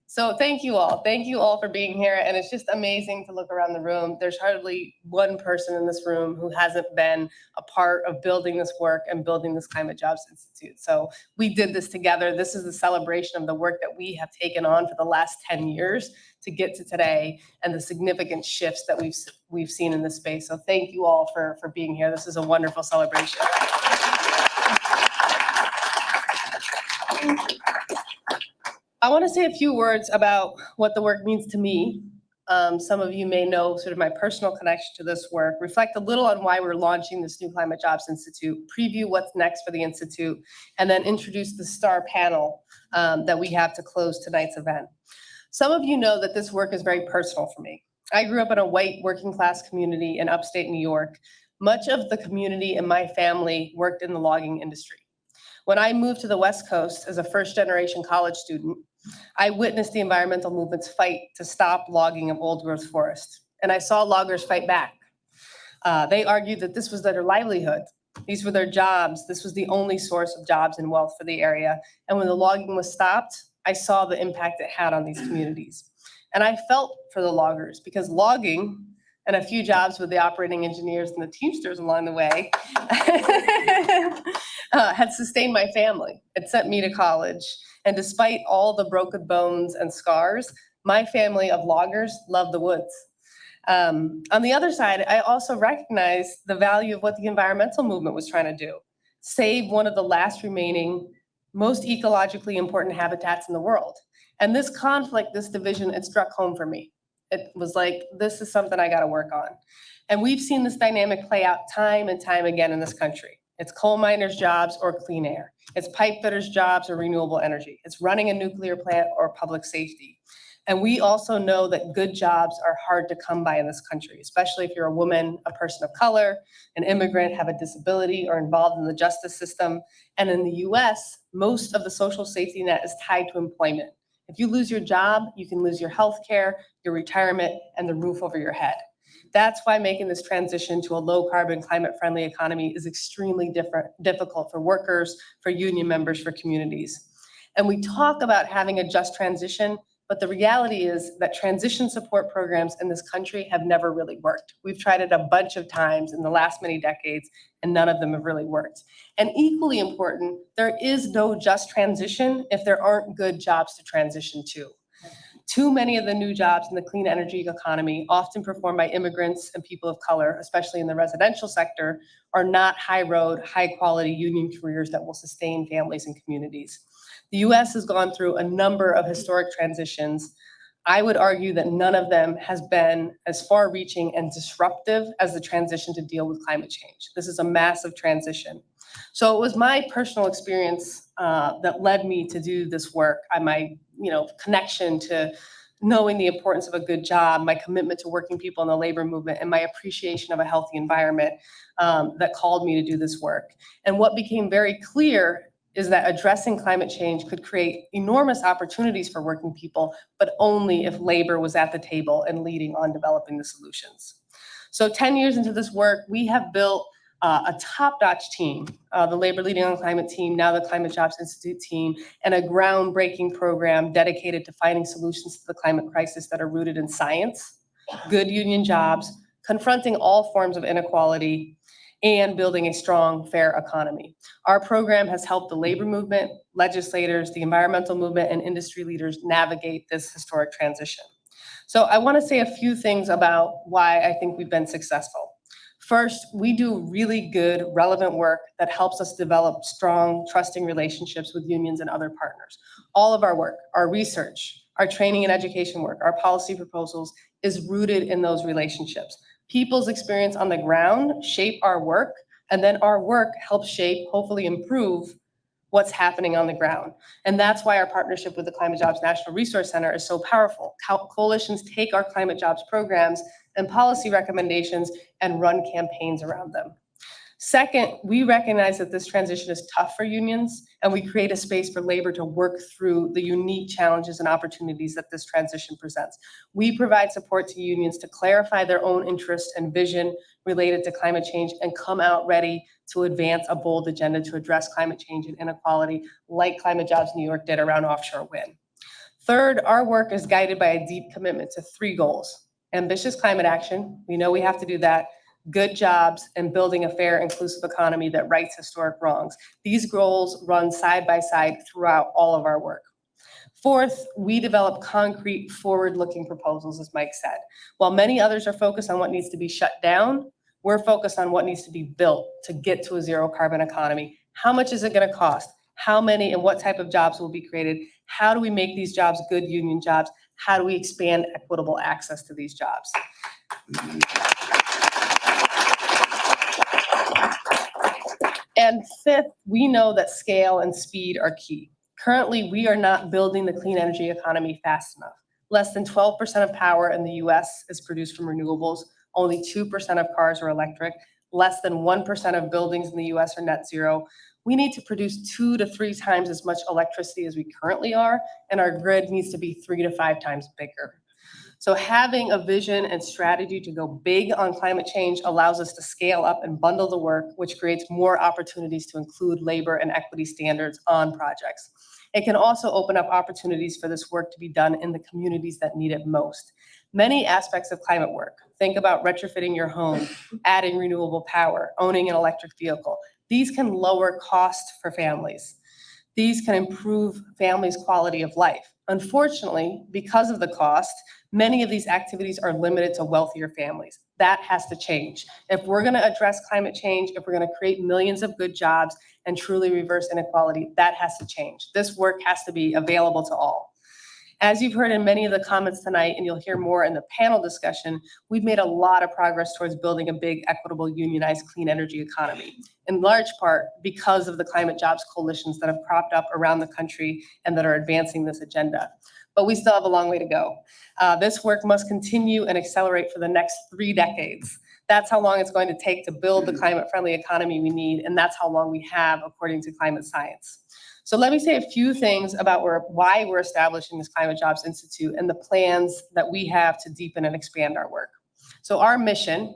So thank you all. Thank you all for being here. And it's just amazing to look around the room. There's hardly one person in this room who hasn't been a part of building this work and building this Climate Jobs Institute. So we did this together. This is the celebration of the work that we have taken on for the last 10 years to get to today and the significant shifts that we've seen in this space. So thank you all for being here. This is a wonderful celebration. I want to say a few words about what the work means to me. Some of you may know sort of my personal connection to this work, reflect a little on why we're launching this new Climate Jobs Institute, preview what's next for the Institute, and then introduce the star panel that we have to close tonight's event. Some of you know that this work is very personal for me. I grew up in a white working class community in upstate New York. Much of the community in my family worked in the logging industry. When I moved to the West Coast as a first-generation college student, I witnessed the environmental movement's fight to stop logging of old-growth forest, and I saw loggers fight back. They argued that this was their livelihood. These were their jobs. This was the only source of jobs and wealth for the area. And when the logging was stopped, I saw the impact it had on these communities. And I felt for the loggers because logging and a few jobs with the operating engineers and the Teamsters along the way had sustained my family. It sent me to college. And despite all the broken bones and scars, my family of loggers loved the woods. On the other side, I also recognized the value of what the environmental movement was trying to do. Save one of the last remaining, most ecologically important habitats in the world. And this conflict, this division, it struck home for me. It was like, this is something I gotta work on. And we've seen this dynamic play out time and time again in this country. It's coal miners' jobs or clean air. It's pipe fitters' jobs or renewable energy. It's running a nuclear plant or public safety. And we also know that good jobs are hard to come by in this country, especially if you're a woman, a person of color, an immigrant, have a disability, or involved in the justice system. And in the US, most of the social safety net is tied to employment. If you lose your job, you can lose your health care, your retirement, and the roof over your head. That's why making this transition to a low carbon, climate friendly economy is extremely difficult for workers, for union members, for communities. And we talk about having a just transition, but the reality is that transition support programs in this country have never really worked. We've tried it a bunch of times in the last many decades, and none of them have really worked. And equally important, there is no just transition if there aren't good jobs to transition to. Too many of the new jobs in the clean energy economy, often performed by immigrants and people of color, especially in the residential sector, are not high road, high quality union careers that will sustain families and communities. The US has gone through a number of historic transitions. I would argue that none of them has been as far-reaching and disruptive as the transition to deal with climate change. This is a massive transition. So it was my personal experience that led me to do this work, and my connection to knowing the importance of a good job, my commitment to working people in the labor movement, and my appreciation of a healthy environment that called me to do this work. And what became very clear is that addressing climate change could create enormous opportunities for working people, but only if labor was at the table and leading on developing the solutions. So 10 years into this work, we have built a top-notch team, the Labor Leading on Climate team, now the Climate Jobs Institute team, and a groundbreaking program dedicated to finding solutions to the climate crisis that are rooted in science, good union jobs, confronting all forms of inequality, and building a strong, fair economy. Our program has helped the labor movement, legislators, the environmental movement, and industry leaders navigate this historic transition. So I want to say a few things about why I think we've been successful. First, we do really good, relevant work that helps us develop strong, trusting relationships with unions and other partners. All of our work, our research, our training and education work, our policy proposals is rooted in those relationships. People's experience on the ground shape our work, and then our work helps shape, hopefully improve, what's happening on the ground. And that's why our partnership with the Climate Jobs National Resource Center is so powerful. Coalitions take our climate jobs programs and policy recommendations and run campaigns around them. Second, we recognize that this transition is tough for unions, and we create a space for labor to work through the unique challenges and opportunities that this transition presents. We provide support to unions to clarify their own interests and vision related to climate change and come out ready to advance a bold agenda to address climate change and inequality like Climate Jobs New York did around offshore wind. Third, our work is guided by a deep commitment to 3 goals: ambitious climate action, we know we have to do that, good jobs, and building a fair, inclusive economy that rights historic wrongs. These goals run side by side throughout all of our work. Fourth, we develop concrete, forward-looking proposals, as Mike said. While many others are focused on what needs to be shut down, we're focused on what needs to be built to get to a zero carbon economy. How much is it going to cost? How many and what type of jobs will be created? How do we make these jobs good union jobs? How do we expand equitable access to these jobs? And fifth, we know that scale and speed are key. Currently, we are not building the clean energy economy fast enough. Less than 12% of power in the US is produced from renewables. Only 2% of cars are electric. Less than 1% of buildings in the US are net zero. We need to produce 2 to 3 times as much electricity as we currently are, and our grid needs to be 3 to 5 times bigger. So having a vision and strategy to go big on climate change allows us to scale up and bundle the work, which creates more opportunities to include labor and equity standards on projects. It can also open up opportunities for this work to be done in the communities that need it most. Many aspects of climate work, think about retrofitting your home, adding renewable power, owning an electric vehicle. These can lower costs for families. These can improve families' quality of life. Unfortunately, because of the cost, many of these activities are limited to wealthier families. That has to change. If we're going to address climate change, if we're going to create millions of good jobs and truly reverse inequality, that has to change. This work has to be available to all. As you've heard in many of the comments tonight, and you'll hear more in the panel discussion, we've made a lot of progress towards building a big, equitable, unionized clean energy economy, in large part because of the climate jobs coalitions that have cropped up around the country and that are advancing this agenda. But we still have a long way to go. This work must continue and accelerate for the next 3 decades. That's how long it's going to take to build the climate-friendly economy we need, and that's how long we have, according to climate science. So let me say a few things about why we're establishing this Climate Jobs Institute and the plans that we have to deepen and expand our work. So our mission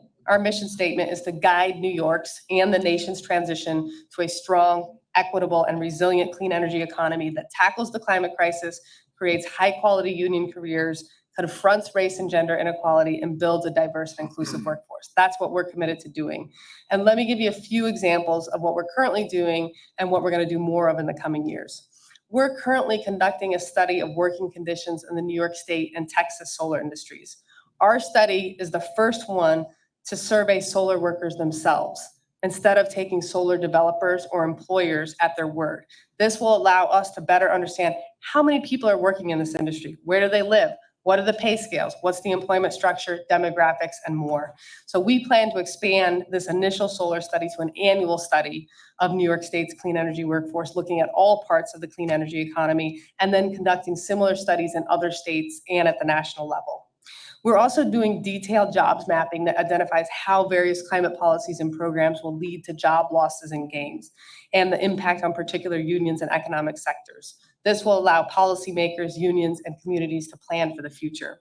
statement is to guide New York's and the nation's transition to a strong, equitable, and resilient clean energy economy that tackles the climate crisis, creates high-quality union careers, confronts race and gender inequality, and builds a diverse and inclusive workforce. That's what we're committed to doing. And let me give you a few examples of what we're currently doing and what we're going to do more of in the coming years. We're currently conducting a study of working conditions in the New York State and Texas solar industries. Our study is the first one to survey solar workers themselves. instead of taking solar developers or employers at their word. This will allow us to better understand how many people are working in this industry, where do they live, what are the pay scales, what's the employment structure, demographics, and more. So we plan to expand this initial solar study to an annual study of New York State's clean energy workforce, looking at all parts of the clean energy economy, and then conducting similar studies in other states and at the national level. We're also doing detailed jobs mapping that identifies how various climate policies and programs will lead to job losses and gains, and the impact on particular unions and economic sectors. This will allow policymakers, unions, and communities to plan for the future.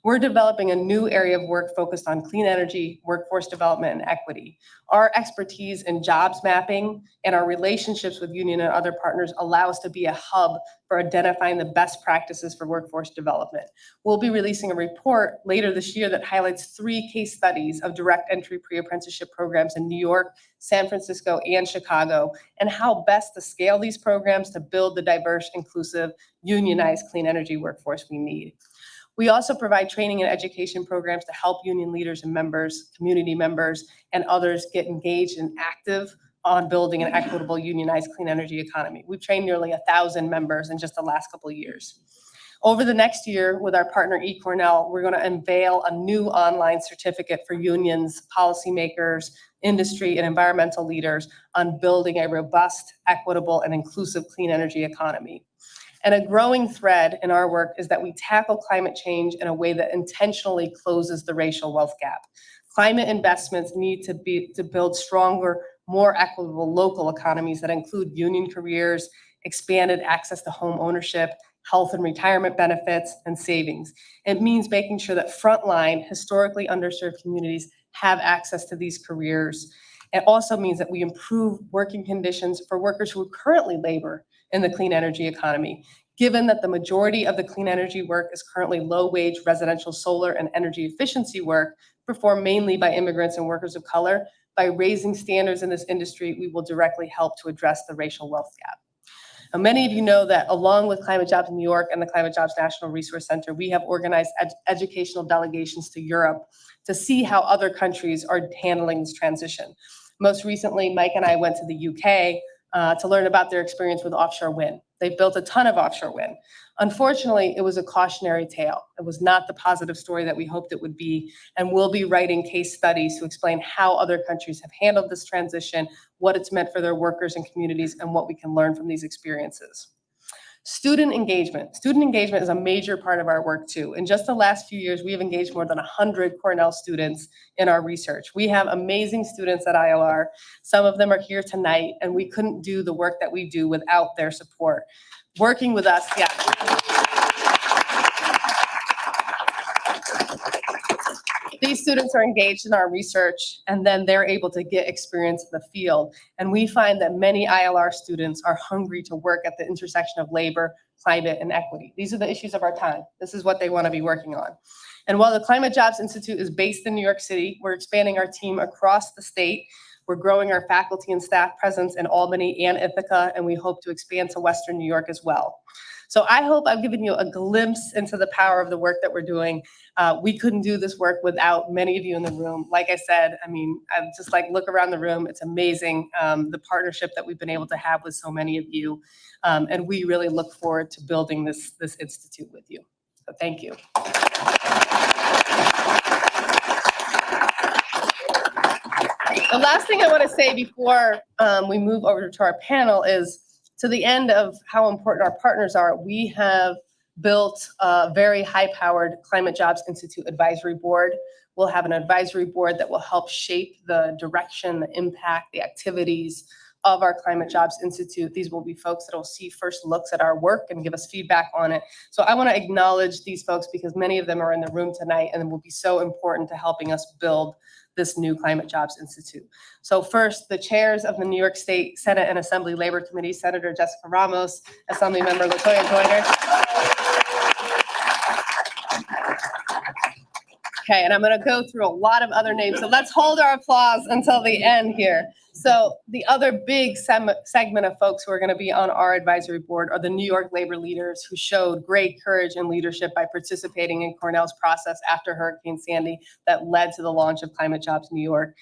We're developing a new area of work focused on clean energy, workforce development, and equity. Our expertise in jobs mapping and our relationships with union and other partners allow us to be a hub for identifying the best practices for workforce development. We'll be releasing a report later this year that highlights 3 case studies of direct entry pre-apprenticeship programs in New York, San Francisco, and Chicago, and how best to scale these programs to build the diverse, inclusive, unionized clean energy workforce we need. We also provide training and education programs to help union leaders and members, community members, and others get engaged and active on building an equitable unionized clean energy economy. We've trained nearly 1,000 members in just the last couple of years. Over the next year, with our partner Cornell, we're going to unveil a new online certificate for unions, policymakers, industry, and environmental leaders on building a robust, equitable, and inclusive clean energy economy. And a growing thread in our work is that we tackle climate change in a way that intentionally closes the racial wealth gap. Climate investments need to build stronger, more equitable local economies that include union careers, expanded access to home ownership, health and retirement benefits, and savings. It means making sure that frontline, historically underserved communities have access to these careers. It also means that we improve working conditions for workers who currently labor in the clean energy economy. Given that the majority of the clean energy work is currently low-wage residential solar and energy efficiency work performed mainly by immigrants and workers of color, by raising standards in this industry, we will directly help to address the racial wealth gap. Now, many of you know that along with Climate Jobs in New York and the Climate Jobs National Resource Center, we have organized educational delegations to Europe to see how other countries are handling this transition. Most recently, Mike and I went to the UK to learn about their experience with offshore wind. They built a ton of offshore wind. Unfortunately, it was a cautionary tale. It was not the positive story that we hoped it would be, and we'll be writing case studies to explain how other countries have handled this transition, what it's meant for their workers and communities, and what we can learn from these experiences. Student engagement. Student engagement is a major part of our work too. In just the last few years, we have engaged more than 100 Cornell students in our research. We have amazing students at ILR. Some of them are here tonight, and we couldn't do the work that we do without their support. Working with us, yeah. These students are engaged in our research, and then they're able to get experience in the field. And we find that many ILR students are hungry to work at the intersection of labor, climate, and equity. These are the issues of our time. This is what they want to be working on. And while the Climate Jobs Institute is based in New York City, we're expanding our team across the state. We're growing our faculty and staff presence in Albany and Ithaca, and we hope to expand to Western New York as well. So I hope I've given you a glimpse into the power of the work that we're doing. We couldn't do this work without many of you in the room. Like I said, I mean, I'm just like, look around the room. It's amazing, the partnership that we've been able to have with so many of you. And we really look forward to building this institute with you. So thank you. The last thing I want to say before we move over to our panel is, to the end of how important our partners are, we have built a very high-powered Climate Jobs Institute advisory board. We'll have an advisory board that will help shape the direction, the impact, the activities of our Climate Jobs Institute. These will be folks that will see first looks at our work and give us feedback on it. So I want to acknowledge these folks because many of them are in the room tonight and will be so important to helping us build this new Climate Jobs Institute. So first, the chairs of the New York State Senate and Assembly Labor Committee, Senator Jessica Ramos, Assembly Member Latoya Joyner. Okay, and I'm going to go through a lot of other names, so let's hold our applause until the end here. So the other big segment of folks who are going to be on our advisory board are the New York labor leaders who showed great courage and leadership by participating in Cornell's process after Hurricane Sandy that led to the launch of Climate Jobs New York.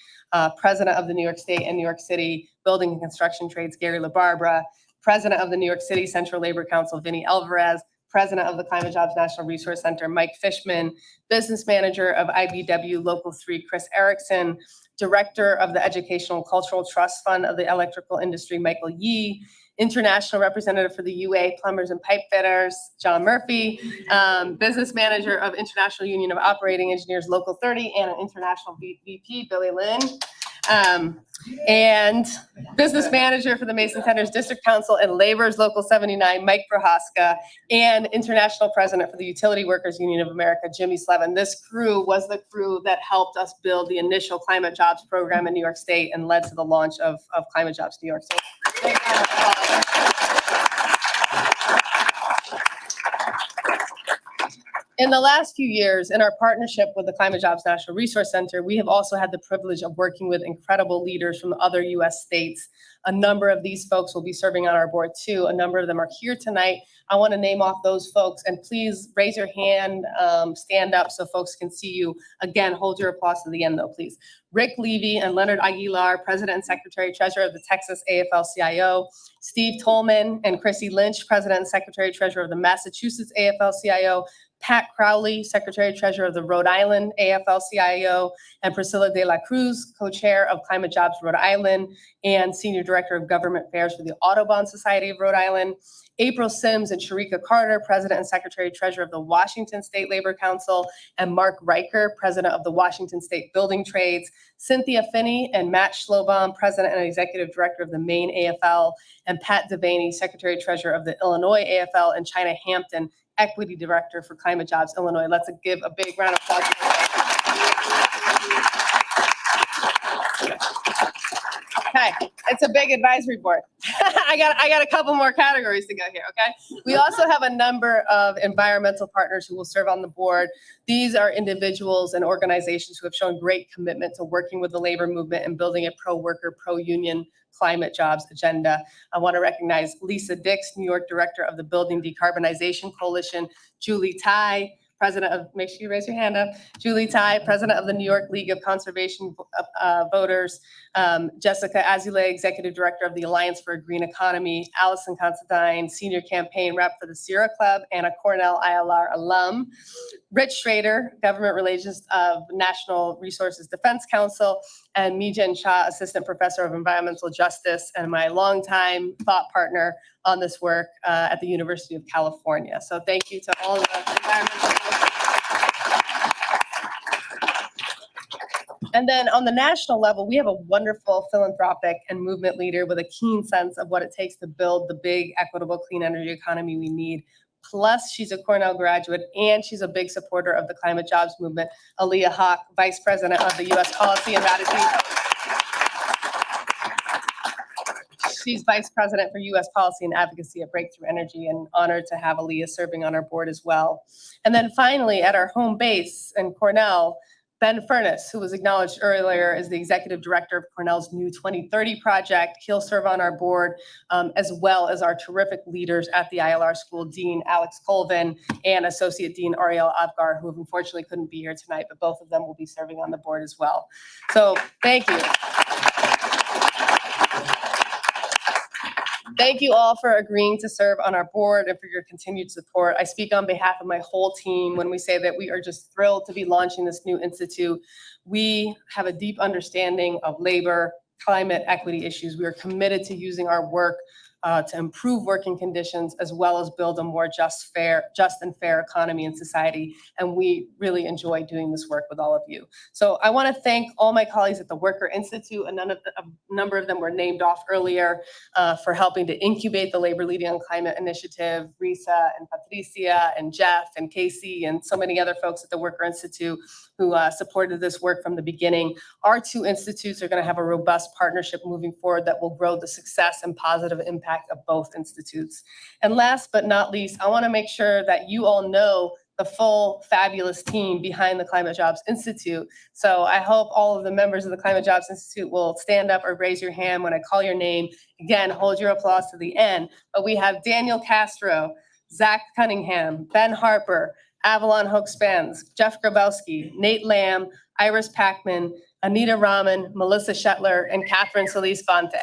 President of the New York State and New York City Building and Construction Trades, Gary LaBarbera, President of the New York City Central Labor Council, Vinny Alvarez, President of the Climate Jobs National Resource Center, Mike Fishman, Business Manager of IBW Local 3, Chris Erickson, Director of the Educational Cultural Trust Fund of the Electrical Industry, Michael Yee, International Representative for the UA Plumbers and Pipe Fitters, John Murphy, Business Manager of International Union of Operating Engineers, Local 30, and an International VP, Billy Lynn. And Business Manager for the Mason Center's District Council and Labor's Local 79, Mike Prohaska, and International President for the Utility Workers Union of America, Jimmy Slevin. This crew was the crew that helped us build the initial Climate Jobs program in New York State and led to the launch of Climate Jobs New York. So, in the last few years, in our partnership with the Climate Jobs National Resource Center, we have also had the privilege of working with incredible leaders from other U.S. states. A number of these folks will be serving on our board too. A number of them are here tonight. I want to name off those folks, and please raise your hand, stand up so folks can see you. Again, hold your applause to the end though, please. Rick Levy and Leonard Aguilar, President and Secretary Treasurer of the Texas AFL-CIO. Steve Tolman and Chrissy Lynch, President and Secretary Treasurer of the Massachusetts AFL-CIO. Pat Crowley, Secretary Treasurer of the Rhode Island AFL-CIO, and Priscilla De La Cruz, Co-Chair of Climate Jobs Rhode Island and Senior Director of Government Affairs for the Audubon Society of Rhode Island. April Sims and Sharika Carter, President and Secretary Treasurer of the Washington State Labor Council, and Mark Riker, President of the Washington State Building Trades. Cynthia Finney and Matt Schlobaum, President and Executive Director of the Maine AFL, and Pat Devaney, Secretary Treasurer of the Illinois AFL, and China Hampton, Equity Director for Climate Jobs Illinois. Let's give a big round of applause. Okay, it's a big advisory board. I got a couple more categories to go here, okay? We also have a number of environmental partners who will serve on the board. These are individuals and organizations who have shown great commitment to working with the labor movement and building a pro-worker, pro-union climate jobs agenda. I want to recognize Lisa Dix, New York Director of the Building Decarbonization Coalition, Julie Tai, President of, make sure you raise your hand up, Julie Tai, President of the New York League of Conservation Voters, Jessica Azule, Executive Director of the Alliance for a Green Economy, Allison Considine, Senior Campaign Rep for the Sierra Club, and a Cornell ILR alum, Rich Schrader, Government Relations of National Resources Defense Council, and Mijen Shah, Assistant Professor of Environmental Justice, and my longtime thought partner on this work at the University of California. So thank you to all of the environmental folks. And then on the national level, we have a wonderful philanthropic and movement leader with a keen sense of what it takes to build the big, equitable, clean energy economy we need. Plus, she's a Cornell graduate and she's a big supporter of the climate jobs movement. Aaliyah Hawk, Vice President of the U.S. Policy and Advocacy. She's Vice President for U.S. Policy and Advocacy at Breakthrough Energy, and honored to have Aaliyah serving on our board as well. And then finally, at our home base in Cornell, Ben Furness, who was acknowledged earlier, is the Executive Director of Cornell's new 2030 project. He'll serve on our board, as well as our terrific leaders at the ILR School, Dean Alex Colvin and Associate Dean Ariel Avgar, who unfortunately couldn't be here tonight, but both of them will be serving on the board as well. So thank you. Thank you all for agreeing to serve on our board and for your continued support. I speak on behalf of my whole team when we say that we are just thrilled to be launching this new institute. We have a deep understanding of labor, climate equity issues. We are committed to using our work to improve working conditions, as well as build a more just and fair economy and society. And we really enjoy doing this work with all of you. So I want to thank all my colleagues at the Worker Institute, and a number of them were named off earlier, for helping to incubate the Labor Leading on Climate Initiative, Risa and Patricia and Jeff and Casey and so many other folks at the Worker Institute who supported this work from the beginning. Our two institutes are going to have a robust partnership moving forward that will grow the success and positive impact of both institutes. And last but not least, I want to make sure that you all know the full fabulous team behind the Climate Jobs Institute. So I hope all of the members of the Climate Jobs Institute will stand up or raise your hand when I call your name. Again, hold your applause to the end. But we have Daniel Castro, Zach Cunningham, Ben Harper, Avalon Hoke-Spence, Jeff Grabowski, Nate Lamb, Iris Packman, Anita Rahman, Melissa Shetler, and Catherine Solis-Bonte.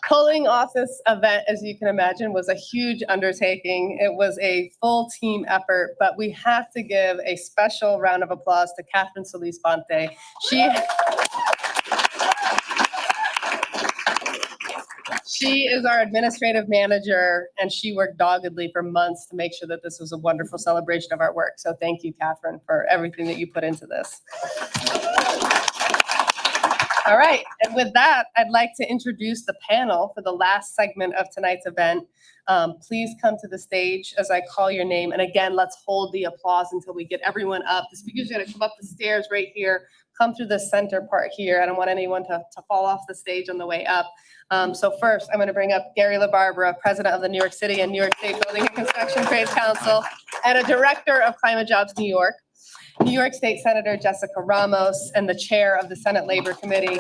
Pulling off this event, as you can imagine, was a huge undertaking. It was a full team effort, but we have to give a special round of applause to Catherine Solis-Bonte. She is our administrative manager, and she worked doggedly for months to make sure that this was a wonderful celebration of our work. So thank you, Catherine, for everything that you put into this. All right, and with that, I'd like to introduce the panel for the last segment of tonight's event. Please come to the stage as I call your name. And again, let's hold the applause until we get everyone up. The speaker's gonna come up the stairs right here, come through the center part here. I don't want anyone to fall off the stage on the way up. So first, I'm gonna bring up Gary LaBarbera, president of the New York City and New York State Building and Construction Trades Council, and a director of Climate Jobs New York. New York State Senator Jessica Ramos, and the chair of the Senate Labor Committee.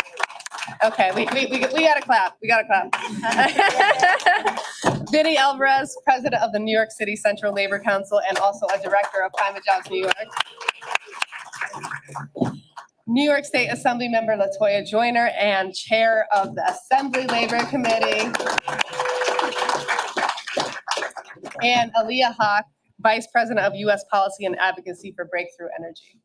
Okay, we gotta clap, Vinny Alvarez, president of the New York City Central Labor Council, and also a director of Climate Jobs New York. New York State Assembly member Latoya Joyner, and chair of the Assembly Labor Committee. And Aaliyah Hawk, Vice President of U.S. Policy and Advocacy for Breakthrough Energy.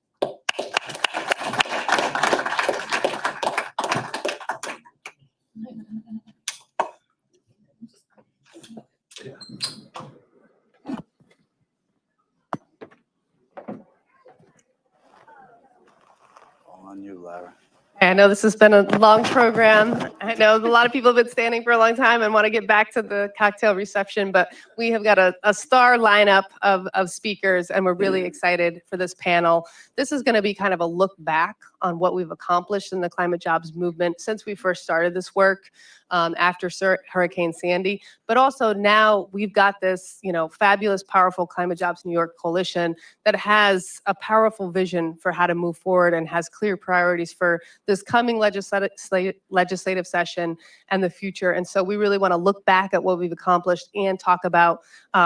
On you, Lara. I know this has been a long program. I know a lot of people have been standing for a long time and want to get back to the cocktail reception, but we have got a star lineup of speakers, and we're really excited for this panel. This is going to be kind of a look back on what we've accomplished in the climate jobs movement since we first started this work after Hurricane Sandy. But also now we've got this, fabulous, powerful Climate Jobs New York coalition that has a powerful vision for how to move forward and has clear priorities for this coming legislative session and the future. And so we really want to look back at what we've accomplished and talk about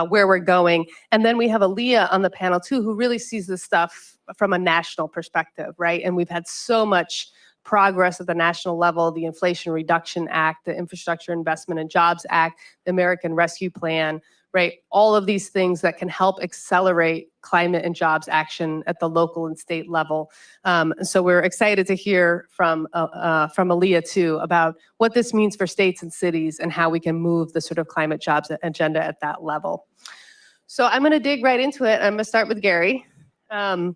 where we're going. And then we have Aaliyah on the panel too, who really sees this stuff from a national perspective, right? And we've had so much progress at the national level: the Inflation Reduction Act, the Infrastructure Investment and Jobs Act, the American Rescue Plan, right? All of these things that can help accelerate climate and jobs action at the local and state level. So we're excited to hear from Aaliyah too about what this means for states and cities and how we can move the sort of climate jobs agenda at that level. So I'm going to dig right into it. I'm going to start with Gary. And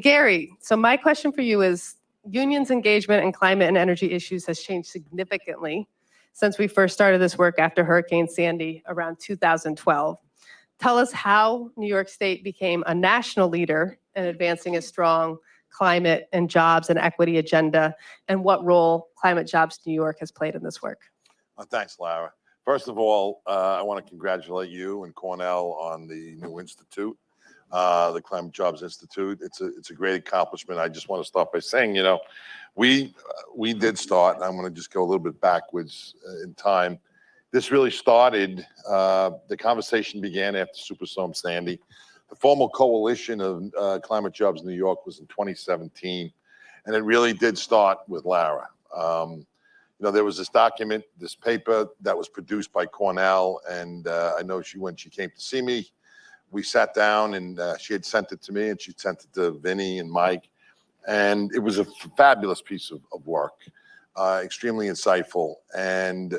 Gary, so my question for you is, unions' engagement in climate and energy issues has changed significantly since we first started this work after Hurricane Sandy around 2012. Tell us how New York State became a national leader in advancing a strong climate and jobs and equity agenda, and what role Climate Jobs New York has played in this work. Thanks, Lara. First of all, I want to congratulate you and Cornell on the new institute, the Climate Jobs Institute. It's a great accomplishment. I just want to start by saying, we did start, and I'm going to just go a little bit backwards in time. This really started, the conversation began after Superstorm Sandy. The formal coalition of Climate Jobs New York was in 2017, and it really did start with Lara. There was this document, this paper that was produced by Cornell, and I know when she came to see me, we sat down, and she had sent it to me, and she sent it to Vinny and Mike, and it was a fabulous piece of work, extremely insightful. And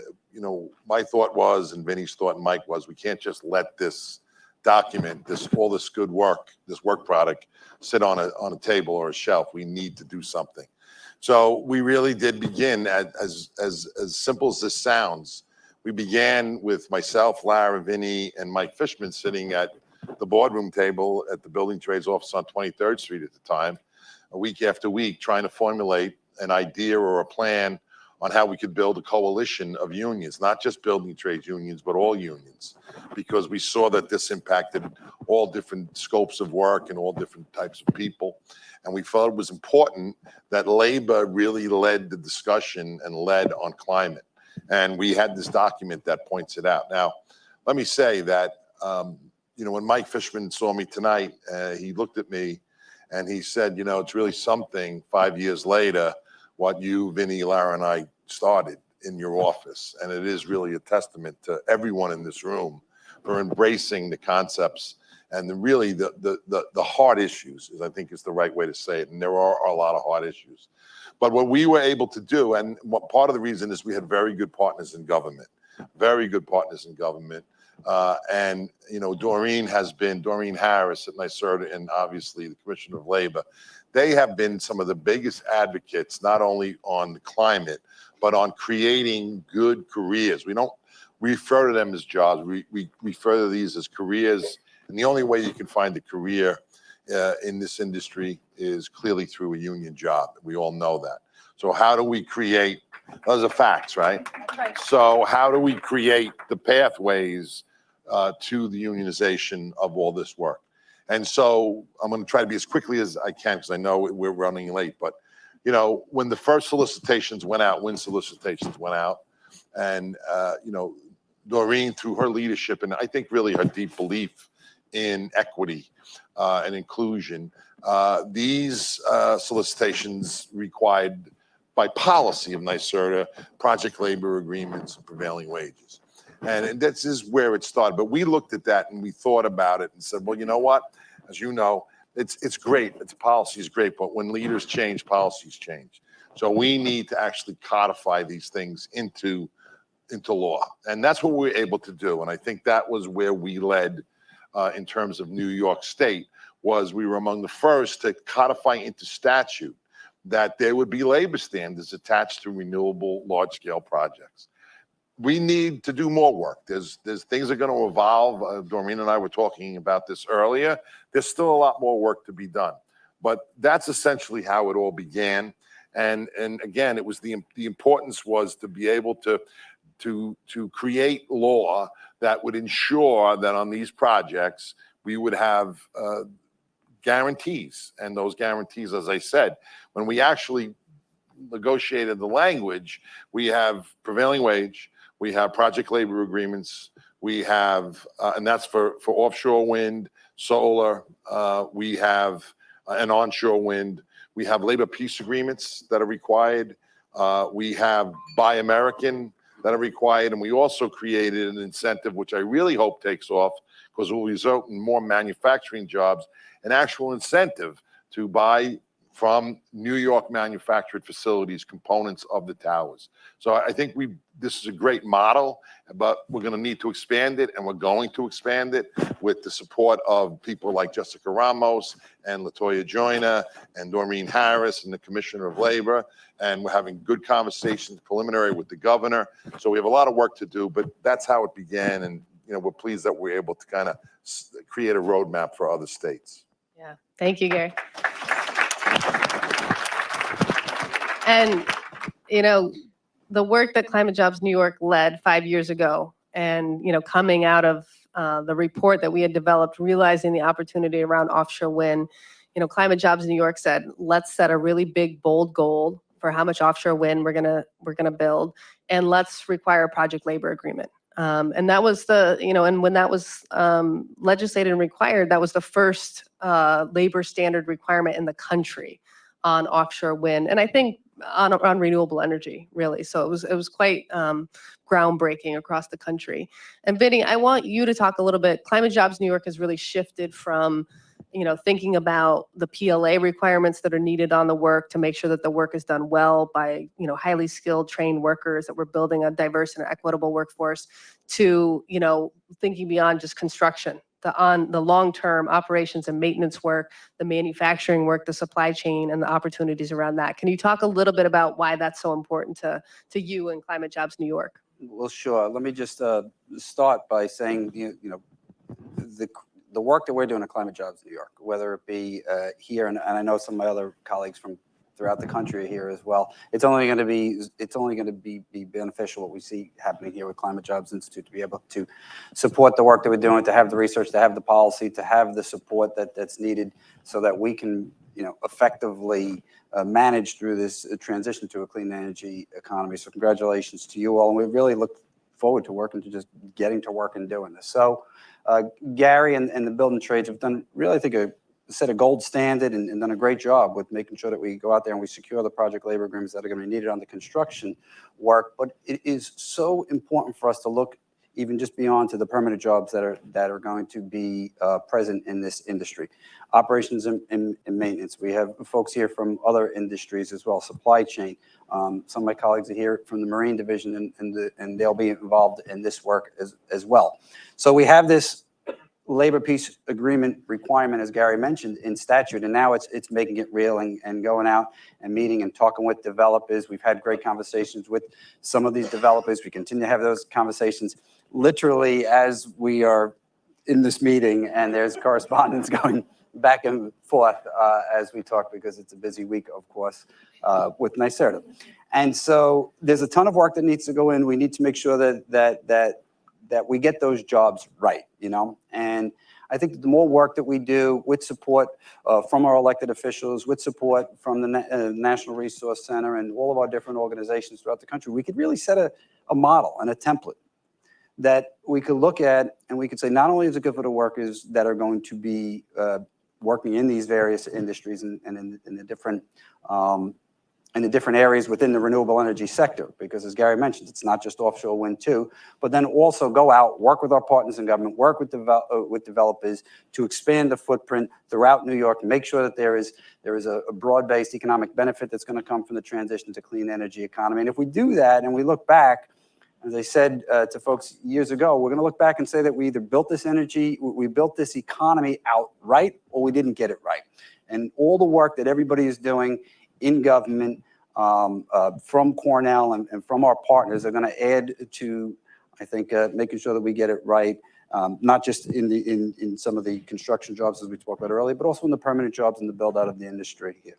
my thought was, and Vinny's thought and Mike was, we can't just let this document, all this good work, this work product, sit on a table or a shelf. We need to do something. So we really did begin, as simple as this sounds. We began with myself, Lara, Vinny, and Mike Fishman sitting at the boardroom table at the building trades office on 23rd Street at the time, a week after week, trying to formulate an idea or a plan on how we could build a coalition of unions, not just building trade unions, but all unions, because we saw that this impacted all different scopes of work and all different types of people. And we felt it was important that labor really led the discussion and led on climate. And we had this document that points it out. Now, let me say that, when Mike Fishman saw me tonight, he looked at me and he said, it's really something 5 years later, what you, Vinny, Lara, and I started in your office. And it is really a testament to everyone in this room for embracing the concepts and really the hard issues, I think is the right way to say it. And there are a lot of hard issues. But what we were able to do, and what part of the reason is we had very good partners in government, and Doreen Harris at NYSERDA and obviously the Commissioner of Labor, they have been some of the biggest advocates, not only on the climate, but on creating good careers. We don't refer to them as jobs. We refer to these as careers. And the only way you can find a career in this industry is clearly through a union job. We all know that. So how do we create, those are facts, right? Right. So how do we create the pathways to the unionization of all this work? And so I'm going to try to be as quickly as I can because I know we're running late. But, when the first solicitations went out, and, Doreen, through her leadership, and I think really her deep belief in equity and inclusion, these solicitations required, by policy of NYSERDA, project labor agreements and prevailing wages. And this is where it started. But we looked at that and we thought about it and said, well, you know what? As you know, it's great. It's policy is great, but when leaders change, policies change. So we need to actually codify these things into law. And that's what we were able to do. And I think that was where we led in terms of New York State, was we were among the first to codify into statute that there would be labor standards attached to renewable large-scale projects. We need to do more work. There's things that are going to evolve. Doreen and I were talking about this earlier. There's still a lot more work to be done. But that's essentially how it all began. And again, it was the importance was to be able to create law that would ensure that on these projects, we would have guarantees. And those guarantees, as I said, when we actually negotiated the language, we have prevailing wage, we have project labor agreements, we have, and that's for offshore wind, solar, we have an onshore wind, we have labor peace agreements that are required, we have Buy American that are required, and we also created an incentive, which I really hope takes off, because it will result in more manufacturing jobs, an actual incentive to buy from New York manufactured facilities components of the towers. So I think this is a great model, but we're going to need to expand it, and we're going to expand it with the support of people like Jessica Ramos and LaToya Joyner and Doreen Harris and the Commissioner of Labor. And we're having good conversations preliminary with the governor. So we have a lot of work to do, but that's how it began. And we're pleased that we're able to kind of create a roadmap for other states. Yeah, thank you, Gary. And, the work that Climate Jobs New York led 5 years ago, and, coming out of the report that we had developed, realizing the opportunity around offshore wind, Climate Jobs New York said, let's set a really big, bold goal for how much offshore wind we're gonna build, and let's require a project labor agreement. And that was and when that was legislated and required, that was the first labor standard requirement in the country on offshore wind, and I think on renewable energy, really. So it was quite groundbreaking across the country. And Vinny, I want you to talk a little bit. Climate Jobs New York has really shifted from thinking about the PLA requirements that are needed on the work to make sure that the work is done well by, highly skilled, trained workers, that we're building a diverse and equitable workforce, to, thinking beyond just construction, the long-term operations and maintenance work, the manufacturing work, the supply chain, and the opportunities around that. Can you talk a little bit about why that's so important to you and Climate Jobs New York? Well, sure. Let me just start by saying, the work that we're doing at Climate Jobs New York, whether it be here, and I know some of my other colleagues from throughout the country here as well. It's only going to be beneficial what we see happening here with Climate Jobs Institute, to be able to support the work that we're doing, to have the research, to have the policy, to have the support that's needed so that we can, effectively manage through this transition to a clean energy economy. So congratulations to you all. And we really look forward to just getting to work and doing this. So Gary and the building trades have done really, I think, set a gold standard and done a great job with making sure that we go out there and we secure the project labor agreements that are going to be needed on the construction work. But it is so important for us to look even just beyond to the permanent jobs that are going to be present in this industry. Operations and maintenance. We have folks here from other industries as well, supply chain. Some of my colleagues are here from the Marine Division, and they'll be involved in this work as well. So we have this labor peace agreement requirement, as Gary mentioned, in statute, and now it's making it real and going out and meeting and talking with developers. We've had great conversations with some of these developers. We continue to have those conversations literally as we are in this meeting, and there's correspondence going back and forth as we talk, because it's a busy week, of course, with NYSERDA. And so there's a ton of work that needs to go in. We need to make sure that we get those jobs right, and I think that the more work that we do with support from our elected officials, with support from the National Resource Center and all of our different organizations throughout the country, we could really set a model and a template that we could look at, and we could say, not only is it good for the workers that are going to be working in these various industries and in the different areas within the renewable energy sector, because as Gary mentioned, it's not just offshore wind too, but then also go out, work with our partners in government, work with developers to expand the footprint throughout New York, and make sure that there is a broad-based economic benefit that's going to come from the transition to clean energy economy. And if we do that and we look back, as I said to folks years ago, we're going to look back and say that we either built this economy out right, or we didn't get it right. And all the work that everybody is doing in government, from Cornell and from our partners, are going to add to, I think, making sure that we get it right, not just in some of the construction jobs as we talked about earlier, but also in the permanent jobs and the build out of the industry here.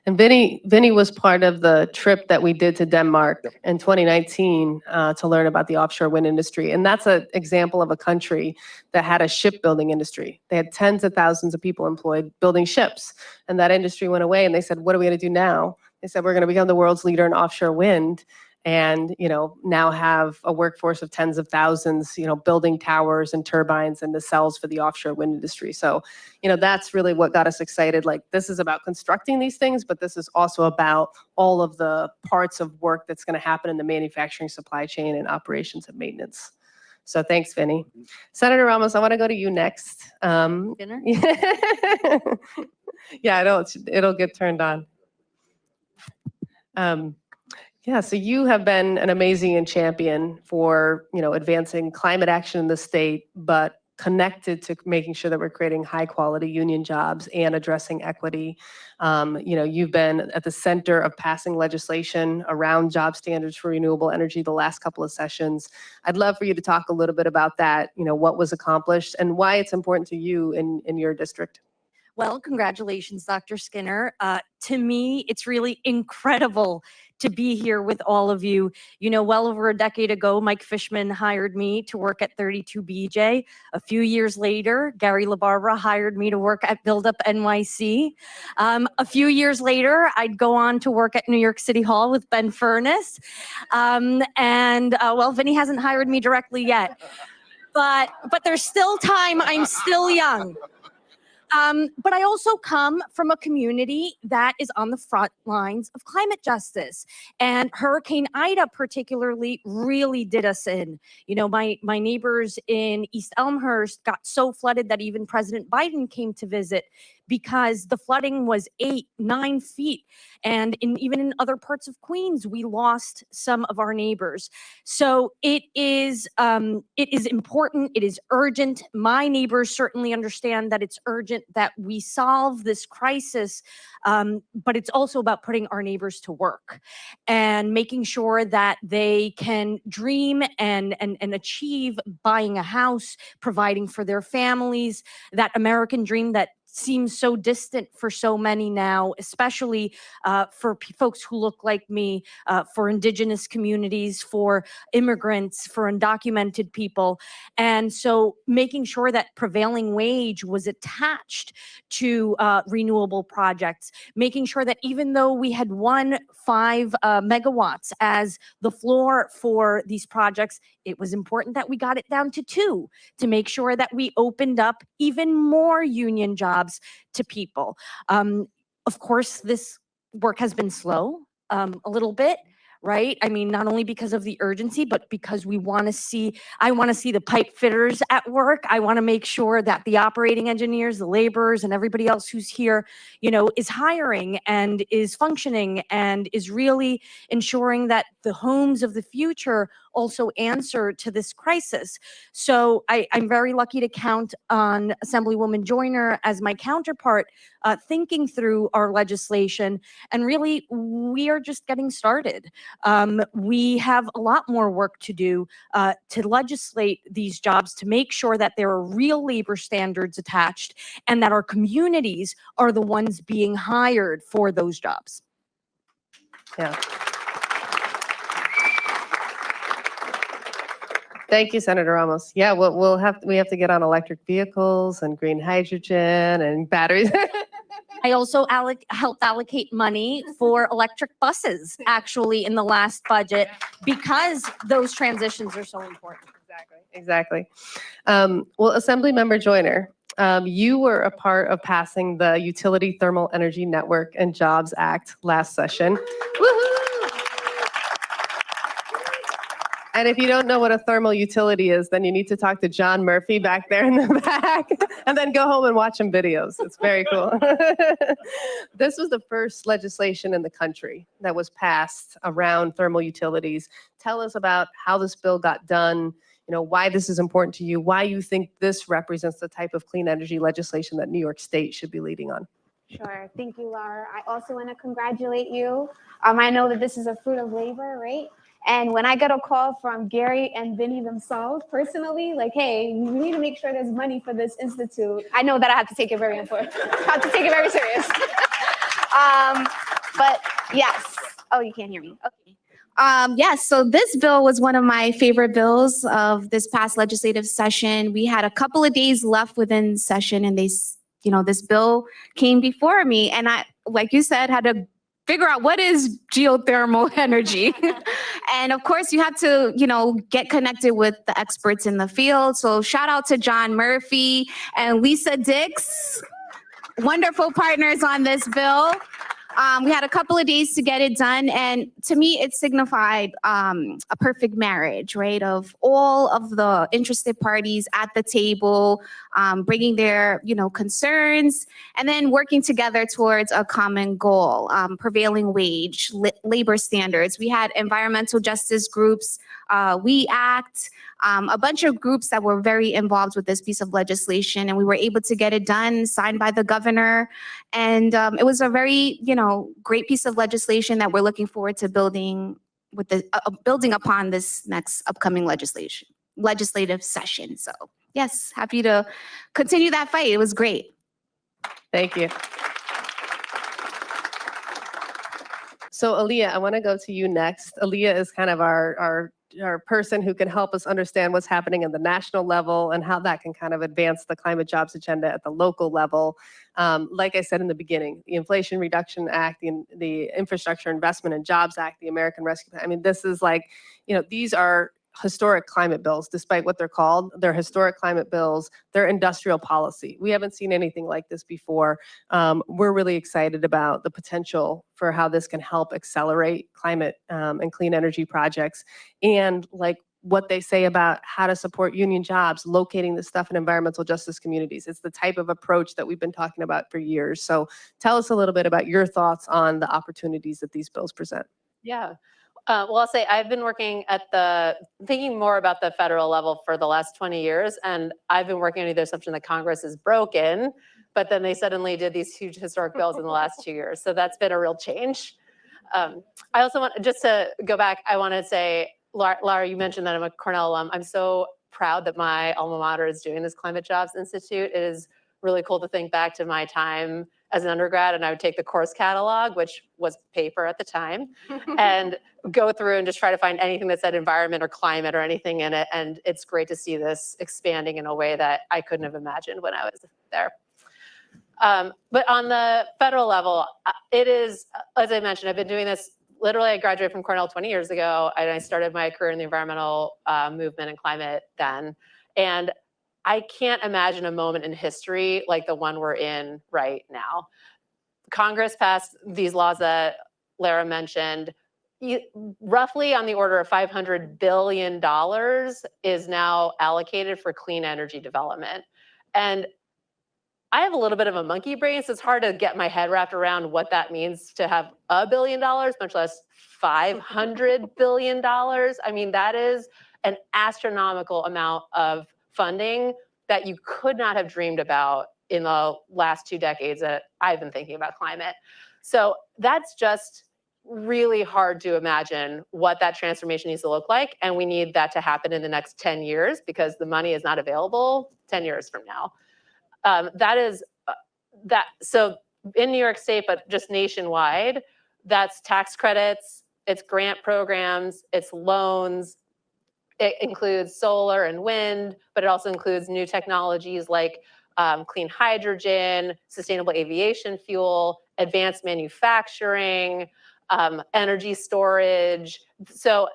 And Vinny was part of the trip that we did to Denmark in 2019 to learn about the offshore wind industry. And that's an example of a country that had a shipbuilding industry. They had tens of thousands of people employed building ships. And that industry went away, and they said, what are we going to do now? They said, we're going to become the world's leader in offshore wind. And, now have a workforce of tens of thousands, building towers and turbines and nacelles for the offshore wind industry. So, that's really what got us excited. Like, this is about constructing these things, but this is also about all of the parts of work that's going to happen in the manufacturing supply chain and operations and maintenance. So thanks, Vinny. Senator Ramos, I want to go to you next. Dinner? Yeah, it'll get turned on. Yeah, so you have been an amazing champion for, advancing climate action in the state, but connected to making sure that we're creating high quality union jobs and addressing equity. You've been at the center of passing legislation around job standards for renewable energy the last couple of sessions. I'd love for you to talk a little bit about that, what was accomplished and why it's important to you in your district. Well, congratulations, Dr. Skinner. To me, it's really incredible to be here with all of you. Well over a decade ago, Mike Fishman hired me to work at 32BJ. A few years later, Gary LaBarbera hired me to work at Build Up NYC. A few years later, I'd go on to work at New York City Hall with Ben Furness. Vinny hasn't hired me directly yet, but there's still time. I'm still young. But I also come from a community that is on the front lines of climate justice. And Hurricane Ida particularly really did us in. My neighbors in East Elmhurst got so flooded that even President Biden came to visit, because the flooding was 8-9 feet. And even in other parts of Queens, we lost some of our neighbors. So it is important, it is urgent. My neighbors certainly understand that it's urgent that we solve this crisis, but it's also about putting our neighbors to work and making sure that they can dream and achieve buying a house, providing for their families, that American dream that seems so distant for so many now, especially for folks who look like me, for indigenous communities, for immigrants, for undocumented people. And so making sure that prevailing wage was attached to renewable projects, making sure that even though we had 5 megawatts as the floor for these projects, it was important that we got it down to 2 to make sure that we opened up even more union jobs to people. Of course, this work has been slow a little bit, right? I mean, not only because of the urgency, but because I want to see the pipe fitters at work. I want to make sure that the operating engineers, the laborers, and everybody else who's here, is hiring and is functioning and is really ensuring that the homes of the future also answer to this crisis. So I'm very lucky to count on Assemblywoman Joyner as my counterpart, thinking through our legislation. And really, we are just getting started. We have a lot more work to do to legislate these jobs, to make sure that there are real labor standards attached and that our communities are the ones being hired for those jobs. Yeah. Thank you, Senator Ramos. Yeah, we have to get on electric vehicles and green hydrogen and batteries. I also helped allocate money for electric buses, actually, in the last budget, because those transitions are so important. Exactly. Well, Assemblymember Joyner, you were a part of passing the Utility Thermal Energy Network and Jobs Act last session. Woohoo! And if you don't know what a thermal utility is, then you need to talk to John Murphy back there in the back, and then go home and watch some videos. It's very cool. This was the first legislation in the country that was passed around thermal utilities. Tell us about how this bill got done, why this is important to you, why you think this represents the type of clean energy legislation that New York State should be leading on. Sure. Thank you, Laura. I also want to congratulate you. I know that this is a fruit of labor, right? And when I get a call from Gary and Vinny themselves personally, like, hey, we need to make sure there's money for this institute, I know that I have to take it very important. I have to take it very serious. But yes. Oh, you can't hear me. Okay. Yes, so this bill was one of my favorite bills of this past legislative session. We had a couple of days left within session, and this bill came before me, and I, like you said, had to figure out what is geothermal energy. And of course, you have to, get connected with the experts in the field. So shout out to John Murphy and Lisa Dix, wonderful partners on this bill. We had a couple of days to get it done. And to me, it signified a perfect marriage, right? Of all of the interested parties at the table, bringing their, concerns, and then working together towards a common goal, prevailing wage, labor standards. We had environmental justice groups, We Act, a bunch of groups that were very involved with this piece of legislation, and we were able to get it done, signed by the governor. And it was a very, great piece of legislation that we're looking forward to building upon this next upcoming legislative session. So yes, happy to continue that fight. It was great. Thank you. So Aaliyah, I want to go to you next. Aaliyah is kind of our person who can help us understand what's happening at the national level and how that can kind of advance the climate jobs agenda at the local level. Like I said in the beginning, the Inflation Reduction Act, the Infrastructure Investment and Jobs Act, the American Rescue Plan. I mean, this is like, these are historic climate bills, despite what they're called. They're historic climate bills. They're industrial policy. We haven't seen anything like this before. We're really excited about the potential for how this can help accelerate climate and clean energy projects, and like what they say about how to support union jobs, locating this stuff in environmental justice communities. It's the type of approach that we've been talking about for years. So tell us a little bit about your thoughts on the opportunities that these bills present. Yeah. Well, I'll say I've been working thinking more about the federal level for the last 20 years. And I've been working under the assumption that Congress is broken, but then they suddenly did these huge historic bills in the last 2 years. So that's been a real change. I also want, just to go back, I want to say, Laura, you mentioned that I'm a Cornell alum. I'm so proud that my alma mater is doing this Climate Jobs Institute. It is really cool to think back to my time as an undergrad, and I would take the course catalog, which was paper at the time, and go through and just try to find anything that said environment or climate or anything in it. And it's great to see this expanding in a way that I couldn't have imagined when I was there. But on the federal level, it is, as I mentioned, I've been doing this. Literally, I graduated from Cornell 20 years ago, and I started my career in the environmental movement and climate then. And I can't imagine a moment in history like the one we're in right now. Congress passed these laws that Lara mentioned. Roughly on the order of $500 billion is now allocated for clean energy development. And I have a little bit of a monkey brain, so it's hard to get my head wrapped around what that means to have $1 billion, much less $500 billion. I mean, that is an astronomical amount of funding that you could not have dreamed about in the last 2 decades that I've been thinking about climate. So that's just really hard to imagine what that transformation needs to look like. And we need that to happen in the next 10 years because the money is not available 10 years from now. So in New York State, but just nationwide, that's tax credits, it's grant programs, it's loans. It includes solar and wind, but it also includes new technologies like clean hydrogen, sustainable aviation fuel, advanced manufacturing, energy storage. So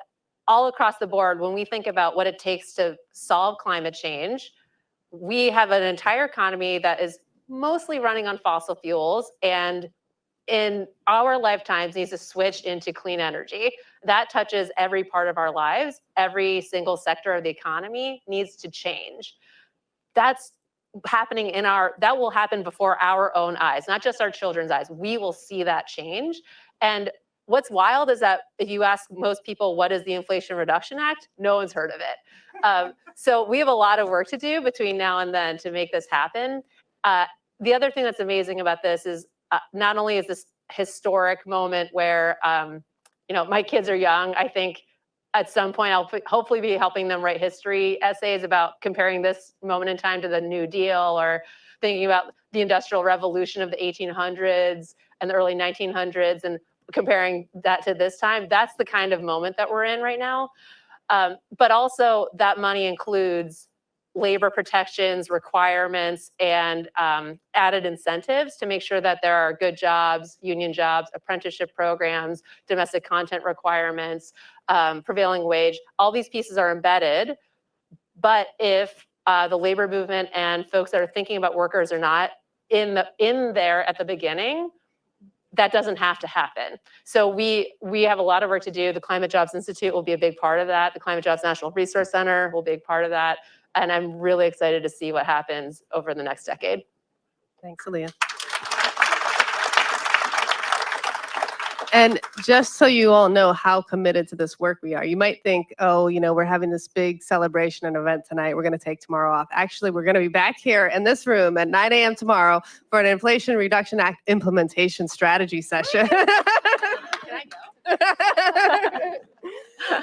all across the board, when we think about what it takes to solve climate change, we have an entire economy that is mostly running on fossil fuels, and in our lifetimes needs to switch into clean energy. That touches every part of our lives. Every single sector of the economy needs to change. That's happening that will happen before our own eyes, not just our children's eyes. We will see that change. And what's wild is that if you ask most people, what is the Inflation Reduction Act? No one's heard of it. So we have a lot of work to do between now and then to make this happen. The other thing that's amazing about this is not only is this historic moment where, my kids are young. I think at some point I'll hopefully be helping them write history essays about comparing this moment in time to the New Deal or thinking about the Industrial Revolution of the 1800s and the early 1900s and comparing that to this time. That's the kind of moment that we're in right now. But also that money includes labor protections, requirements, and added incentives to make sure that there are good jobs, union jobs, apprenticeship programs, domestic content requirements, prevailing wage. All these pieces are embedded. But if the labor movement and folks that are thinking about workers are not in there at the beginning, that doesn't have to happen. So we have a lot of work to do. The Climate Jobs Institute will be a big part of that. The Climate Jobs National Resource Center will be a big part of that. And I'm really excited to see what happens over the next decade. Thanks, Aaliyah. And just so you all know how committed to this work we are, you might think, oh, we're having this big celebration and event tonight. We're going to take tomorrow off. Actually, we're going to be back here in this room at 9 a.m. tomorrow for an Inflation Reduction Act implementation strategy session. Can I go?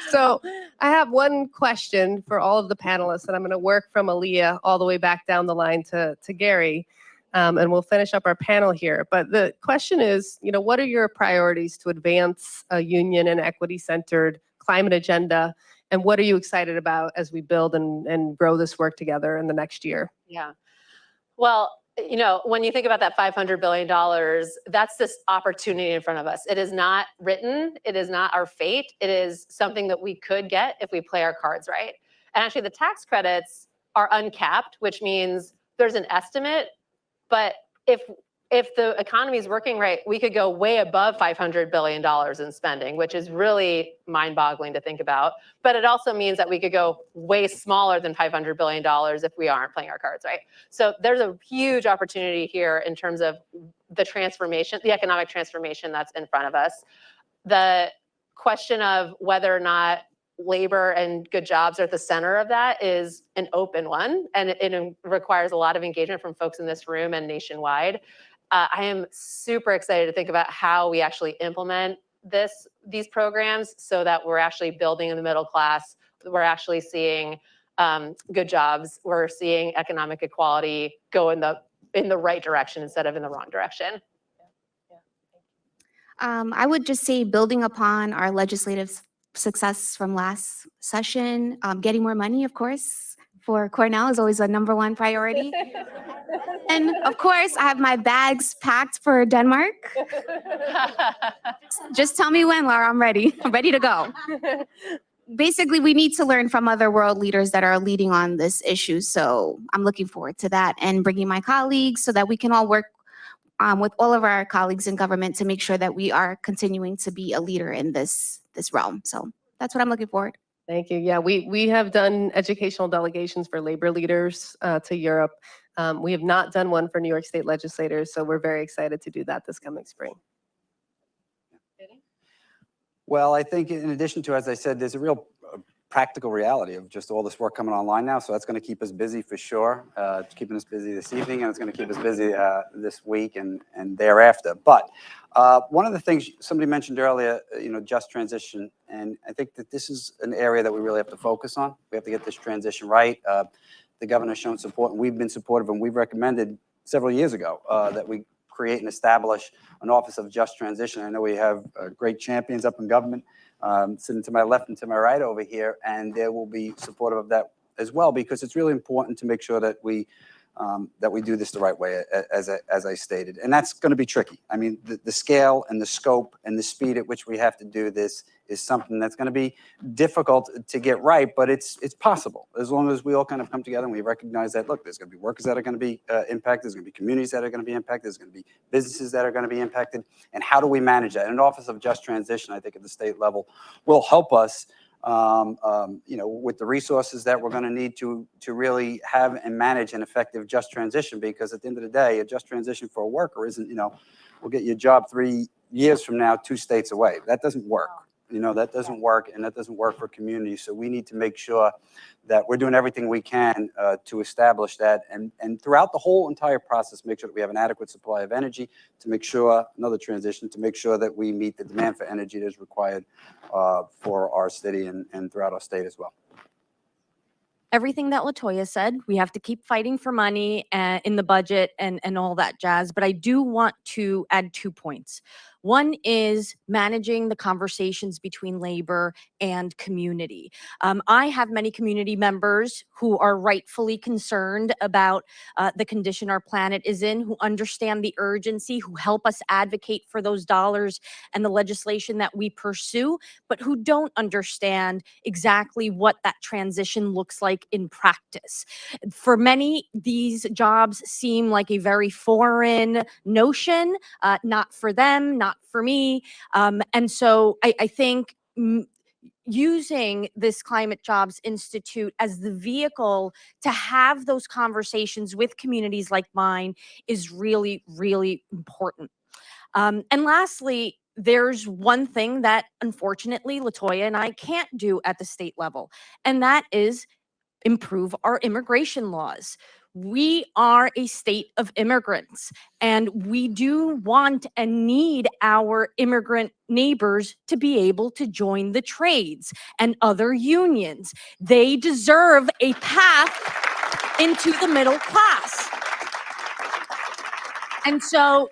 So I have one question for all of the panelists, and I'm going to work from Aaliyah all the way back down the line to Gary. And we'll finish up our panel here. But the question is, what are your priorities to advance a union and equity-centered climate agenda? And what are you excited about as we build and grow this work together in the next year? Yeah. Well, when you think about that $500 billion, that's this opportunity in front of us. It is not written. It is not our fate. It is something that we could get if we play our cards right. And actually, the tax credits are uncapped, which means there's an estimate. But if the economy is working right, we could go way above $500 billion in spending, which is really mind-boggling to think about. But it also means that we could go way smaller than $500 billion if we aren't playing our cards right. So there's a huge opportunity here in terms of the transformation, the economic transformation that's in front of us. The question of whether or not labor and good jobs are at the center of that is an open one, and it requires a lot of engagement from folks in this room and nationwide. I am super excited to think about how we actually implement these programs so that we're actually building in the middle class. We're actually seeing good jobs. We're seeing economic equality go in the in the right direction instead of in the wrong direction. I would just say building upon our legislative success from last session, getting more money, of course, for Cornell is always a #1 priority. And of course, I have my bags packed for Denmark. Just tell me when, Laura, I'm ready. I'm ready to go. Basically, we need to learn from other world leaders that are leading on this issue. So I'm looking forward to that and bringing my colleagues so that we can all work with all of our colleagues in government to make sure that we are continuing to be a leader in this realm. So that's what I'm looking forward. Thank you. Yeah, we have done educational delegations for labor leaders to Europe. We have not done one for New York State legislators, so we're very excited to do that this coming spring. Well, I think in addition to, as I said, there's a real practical reality of just all this work coming online now. So that's going to keep us busy for sure. It's keeping us busy this evening, and it's going to keep us busy this week and thereafter. But one of the things somebody mentioned earlier, just transition. And I think that this is an area that we really have to focus on. We have to get this transition right. The governor's shown support, and we've been supportive, and we've recommended several years ago that we create and establish an Office of Just Transition. I know we have great champions up in government sitting to my left and to my right over here, and they will be supportive of that as well, because it's really important to make sure that we do this the right way, as I stated. And that's going to be tricky. I mean, the scale and the scope and the speed at which we have to do this is something that's going to be difficult to get right, but it's possible as long as we all kind of come together and we recognize that, look, there's going to be workers that are going to be impacted, there's going to be communities that are going to be impacted, there's going to be businesses that are going to be impacted, and how do we manage that? And an Office of Just Transition, I think at the state level, will help us with the resources that we're going to need to really have and manage an effective just transition, because at the end of the day, a just transition for a worker isn't, we'll get you a job 3 years from now, 2 states away. That doesn't work. That doesn't work, and that doesn't work for communities. So we need to make sure that we're doing everything we can to establish that, and throughout the whole entire process, make sure that we have an adequate supply of energy, to make sure, another transition, to make sure that we meet the demand for energy that is required for our city and throughout our state as well. Everything that LaToya said, we have to keep fighting for money in the budget and all that jazz. But I do want to add 2 points. One is managing the conversations between labor and community. I have many community members who are rightfully concerned about the condition our planet is in, who understand the urgency, who help us advocate for those dollars and the legislation that we pursue, but who don't understand exactly what that transition looks like in practice. For many, these jobs seem like a very foreign notion, not for them, not for me. And so I think using this Climate Jobs Institute as the vehicle to have those conversations with communities like mine is really, really important. And lastly, there's one thing that unfortunately LaToya and I can't do at the state level, and that is improve our immigration laws. We are a state of immigrants, and we do want and need our immigrant neighbors to be able to join the trades and other unions. They deserve a path into the middle class. And so,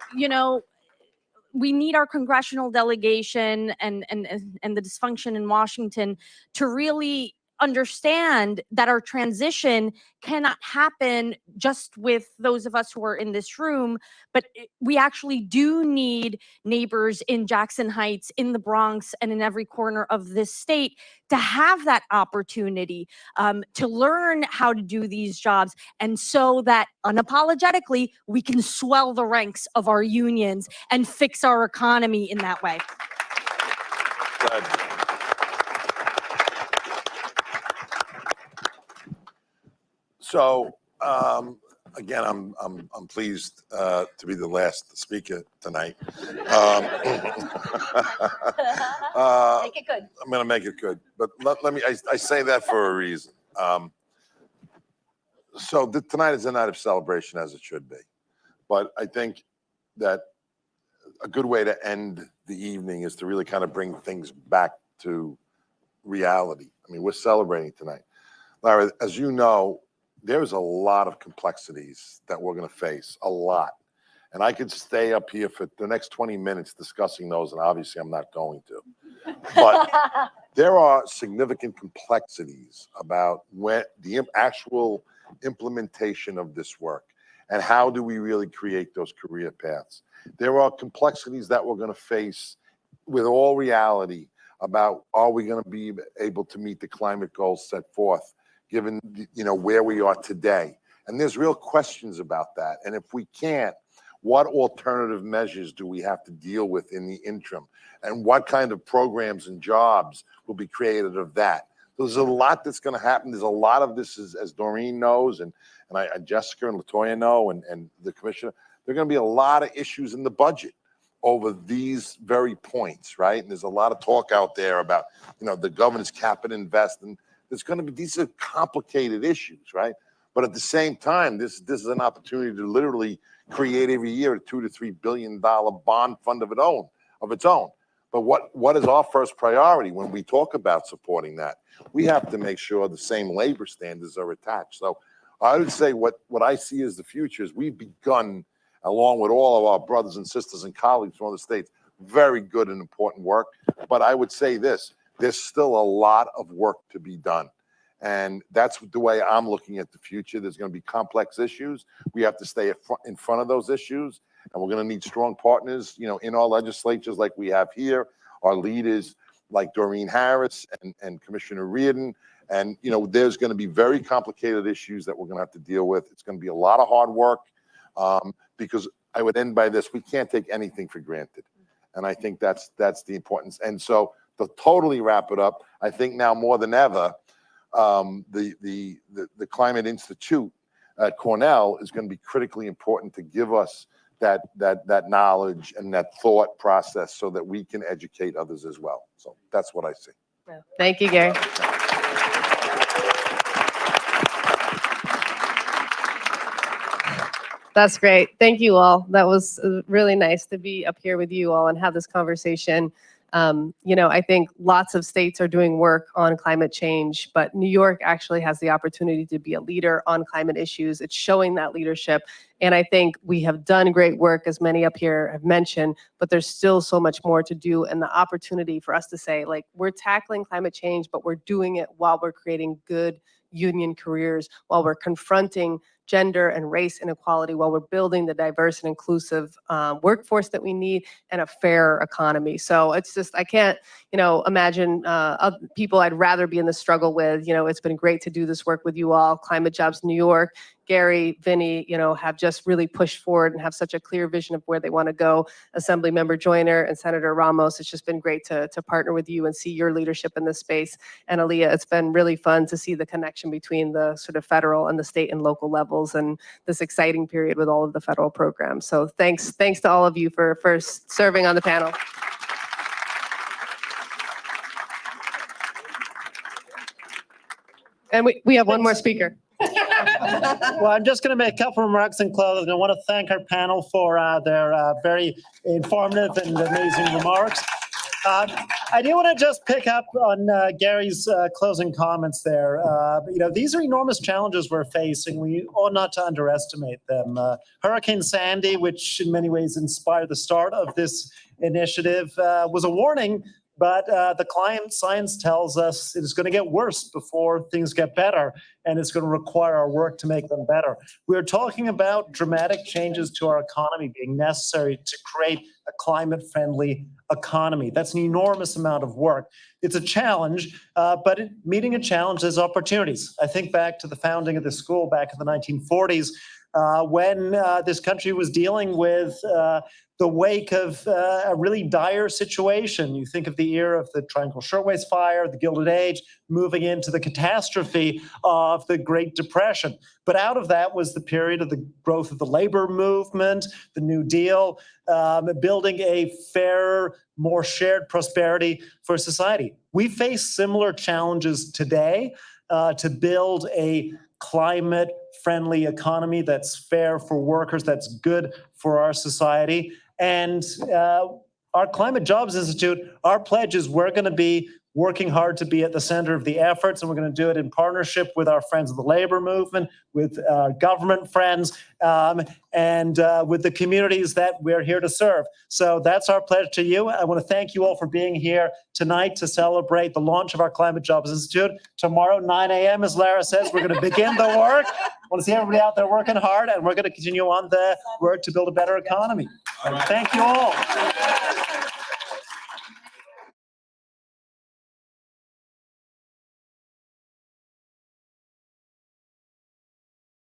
we need our congressional delegation and the dysfunction in Washington to really understand that our transition cannot happen just with those of us who are in this room, but we actually do need neighbors in Jackson Heights, in the Bronx, and in every corner of this state to have that opportunity to learn how to do these jobs, and so that unapologetically we can swell the ranks of our unions and fix our economy in that way. Good. So again, I'm pleased to be the last speaker tonight. Make it good. I'm going to make it good, but let me. I say that for a reason. So tonight is a night of celebration, as it should be, but I think that a good way to end the evening is to really kind of bring things back to reality. I mean, we're celebrating tonight. Larry, as you know, there's a lot of complexities that we're going to face, a lot. And I could stay up here for the next 20 minutes discussing those, and obviously I'm not going to. But there are significant complexities about the actual implementation of this work and how do we really create those career paths. There are complexities that we're going to face with all reality about, are we going to be able to meet the climate goals set forth given where we are today? And there's real questions about that. And if we can't, what alternative measures do we have to deal with in the interim? And what kind of programs and jobs will be created of that? There's a lot that's going to happen. There's a lot of this, as Doreen knows, and Jessica and LaToya know, and the commissioner, there are going to be a lot of issues in the budget over these very points, right? And there's a lot of talk out there about, the government's cap and invest, and there's going to be, these are complicated issues, right? But at the same time, this is an opportunity to literally create every year a $2 to $3 billion bond fund of its own. But what is our first priority when we talk about supporting that? We have to make sure the same labor standards are attached. So I would say what I see as the future is we've begun, along with all of our brothers and sisters and colleagues from other states, very good and important work. But I would say this, there's still a lot of work to be done. And that's the way I'm looking at the future. There's going to be complex issues. We have to stay in front of those issues. And we're going to need strong partners, in our legislatures like we have here, our leaders like Doreen Harris and Commissioner Reardon. And, there's going to be very complicated issues that we're going to have to deal with. It's going to be a lot of hard work because I would end by this. We can't take anything for granted. And I think that's the importance. And so to totally wrap it up, I think now more than ever, the Climate Institute at Cornell is going to be critically important to give us that knowledge and that thought process so that we can educate others as well. So that's what I see. Thank you, Gary. That's great. Thank you all. That was really nice to be up here with you all and have this conversation. I think lots of states are doing work on climate change, but New York actually has the opportunity to be a leader on climate issues. It's showing that leadership. And I think we have done great work, as many up here have mentioned, but there's still so much more to do. And the opportunity for us to say, we're tackling climate change, but we're doing it while we're creating good union careers, while we're confronting gender and race inequality, while we're building the diverse and inclusive workforce that we need and a fair economy. So it's just, I can't, imagine other people I'd rather be in the struggle with. It's been great to do this work with you all. Climate Jobs New York, Gary, Vinny, have just really pushed forward and have such a clear vision of where they want to go. Assemblymember Joyner and Senator Ramos, it's just been great to partner with you and see your leadership in this space. And Aaliyah, it's been really fun to see the connection between the sort of federal and the state and local levels and this exciting period with all of the federal programs. So thanks to all of you for serving on the panel. And we have one more speaker. Well, I'm just going to make a couple remarks in closing. I want to thank our panel for their very informative and amazing remarks. I do want to just pick up on Gary's closing comments there. These are enormous challenges we're facing. We ought not to underestimate them. Hurricane Sandy, which in many ways inspired the start of this initiative, was a warning. But the climate science tells us it is going to get worse before things get better, and it's going to require our work to make them better. We're talking about dramatic changes to our economy being necessary to create a climate-friendly economy. That's an enormous amount of work. It's a challenge, but meeting a challenge is opportunities. I think back to the founding of the school back in the 1940s, when this country was dealing with the wake of a really dire situation. You think of the era of the Triangle Shirtwaist Fire, the Gilded Age, moving into the catastrophe of the Great Depression. But out of that was the period of the growth of the labor movement, the New Deal, building a fairer, more shared prosperity for society. We face similar challenges today to build a climate-friendly economy that's fair for workers, that's good for our society. And our Climate Jobs Institute, our pledge is we're going to be working hard to be at the center of the efforts, and we're going to do it in partnership with our friends of the labor movement, with government friends, and with the communities that we're here to serve. So that's our pledge to you. I want to thank you all for being here tonight to celebrate the launch of our Climate Jobs Institute. Tomorrow, 9 a.m., as Lara says, we're going to begin the work. I want to see everybody out there working hard, and we're going to continue on the work to build a better economy. Thank you all.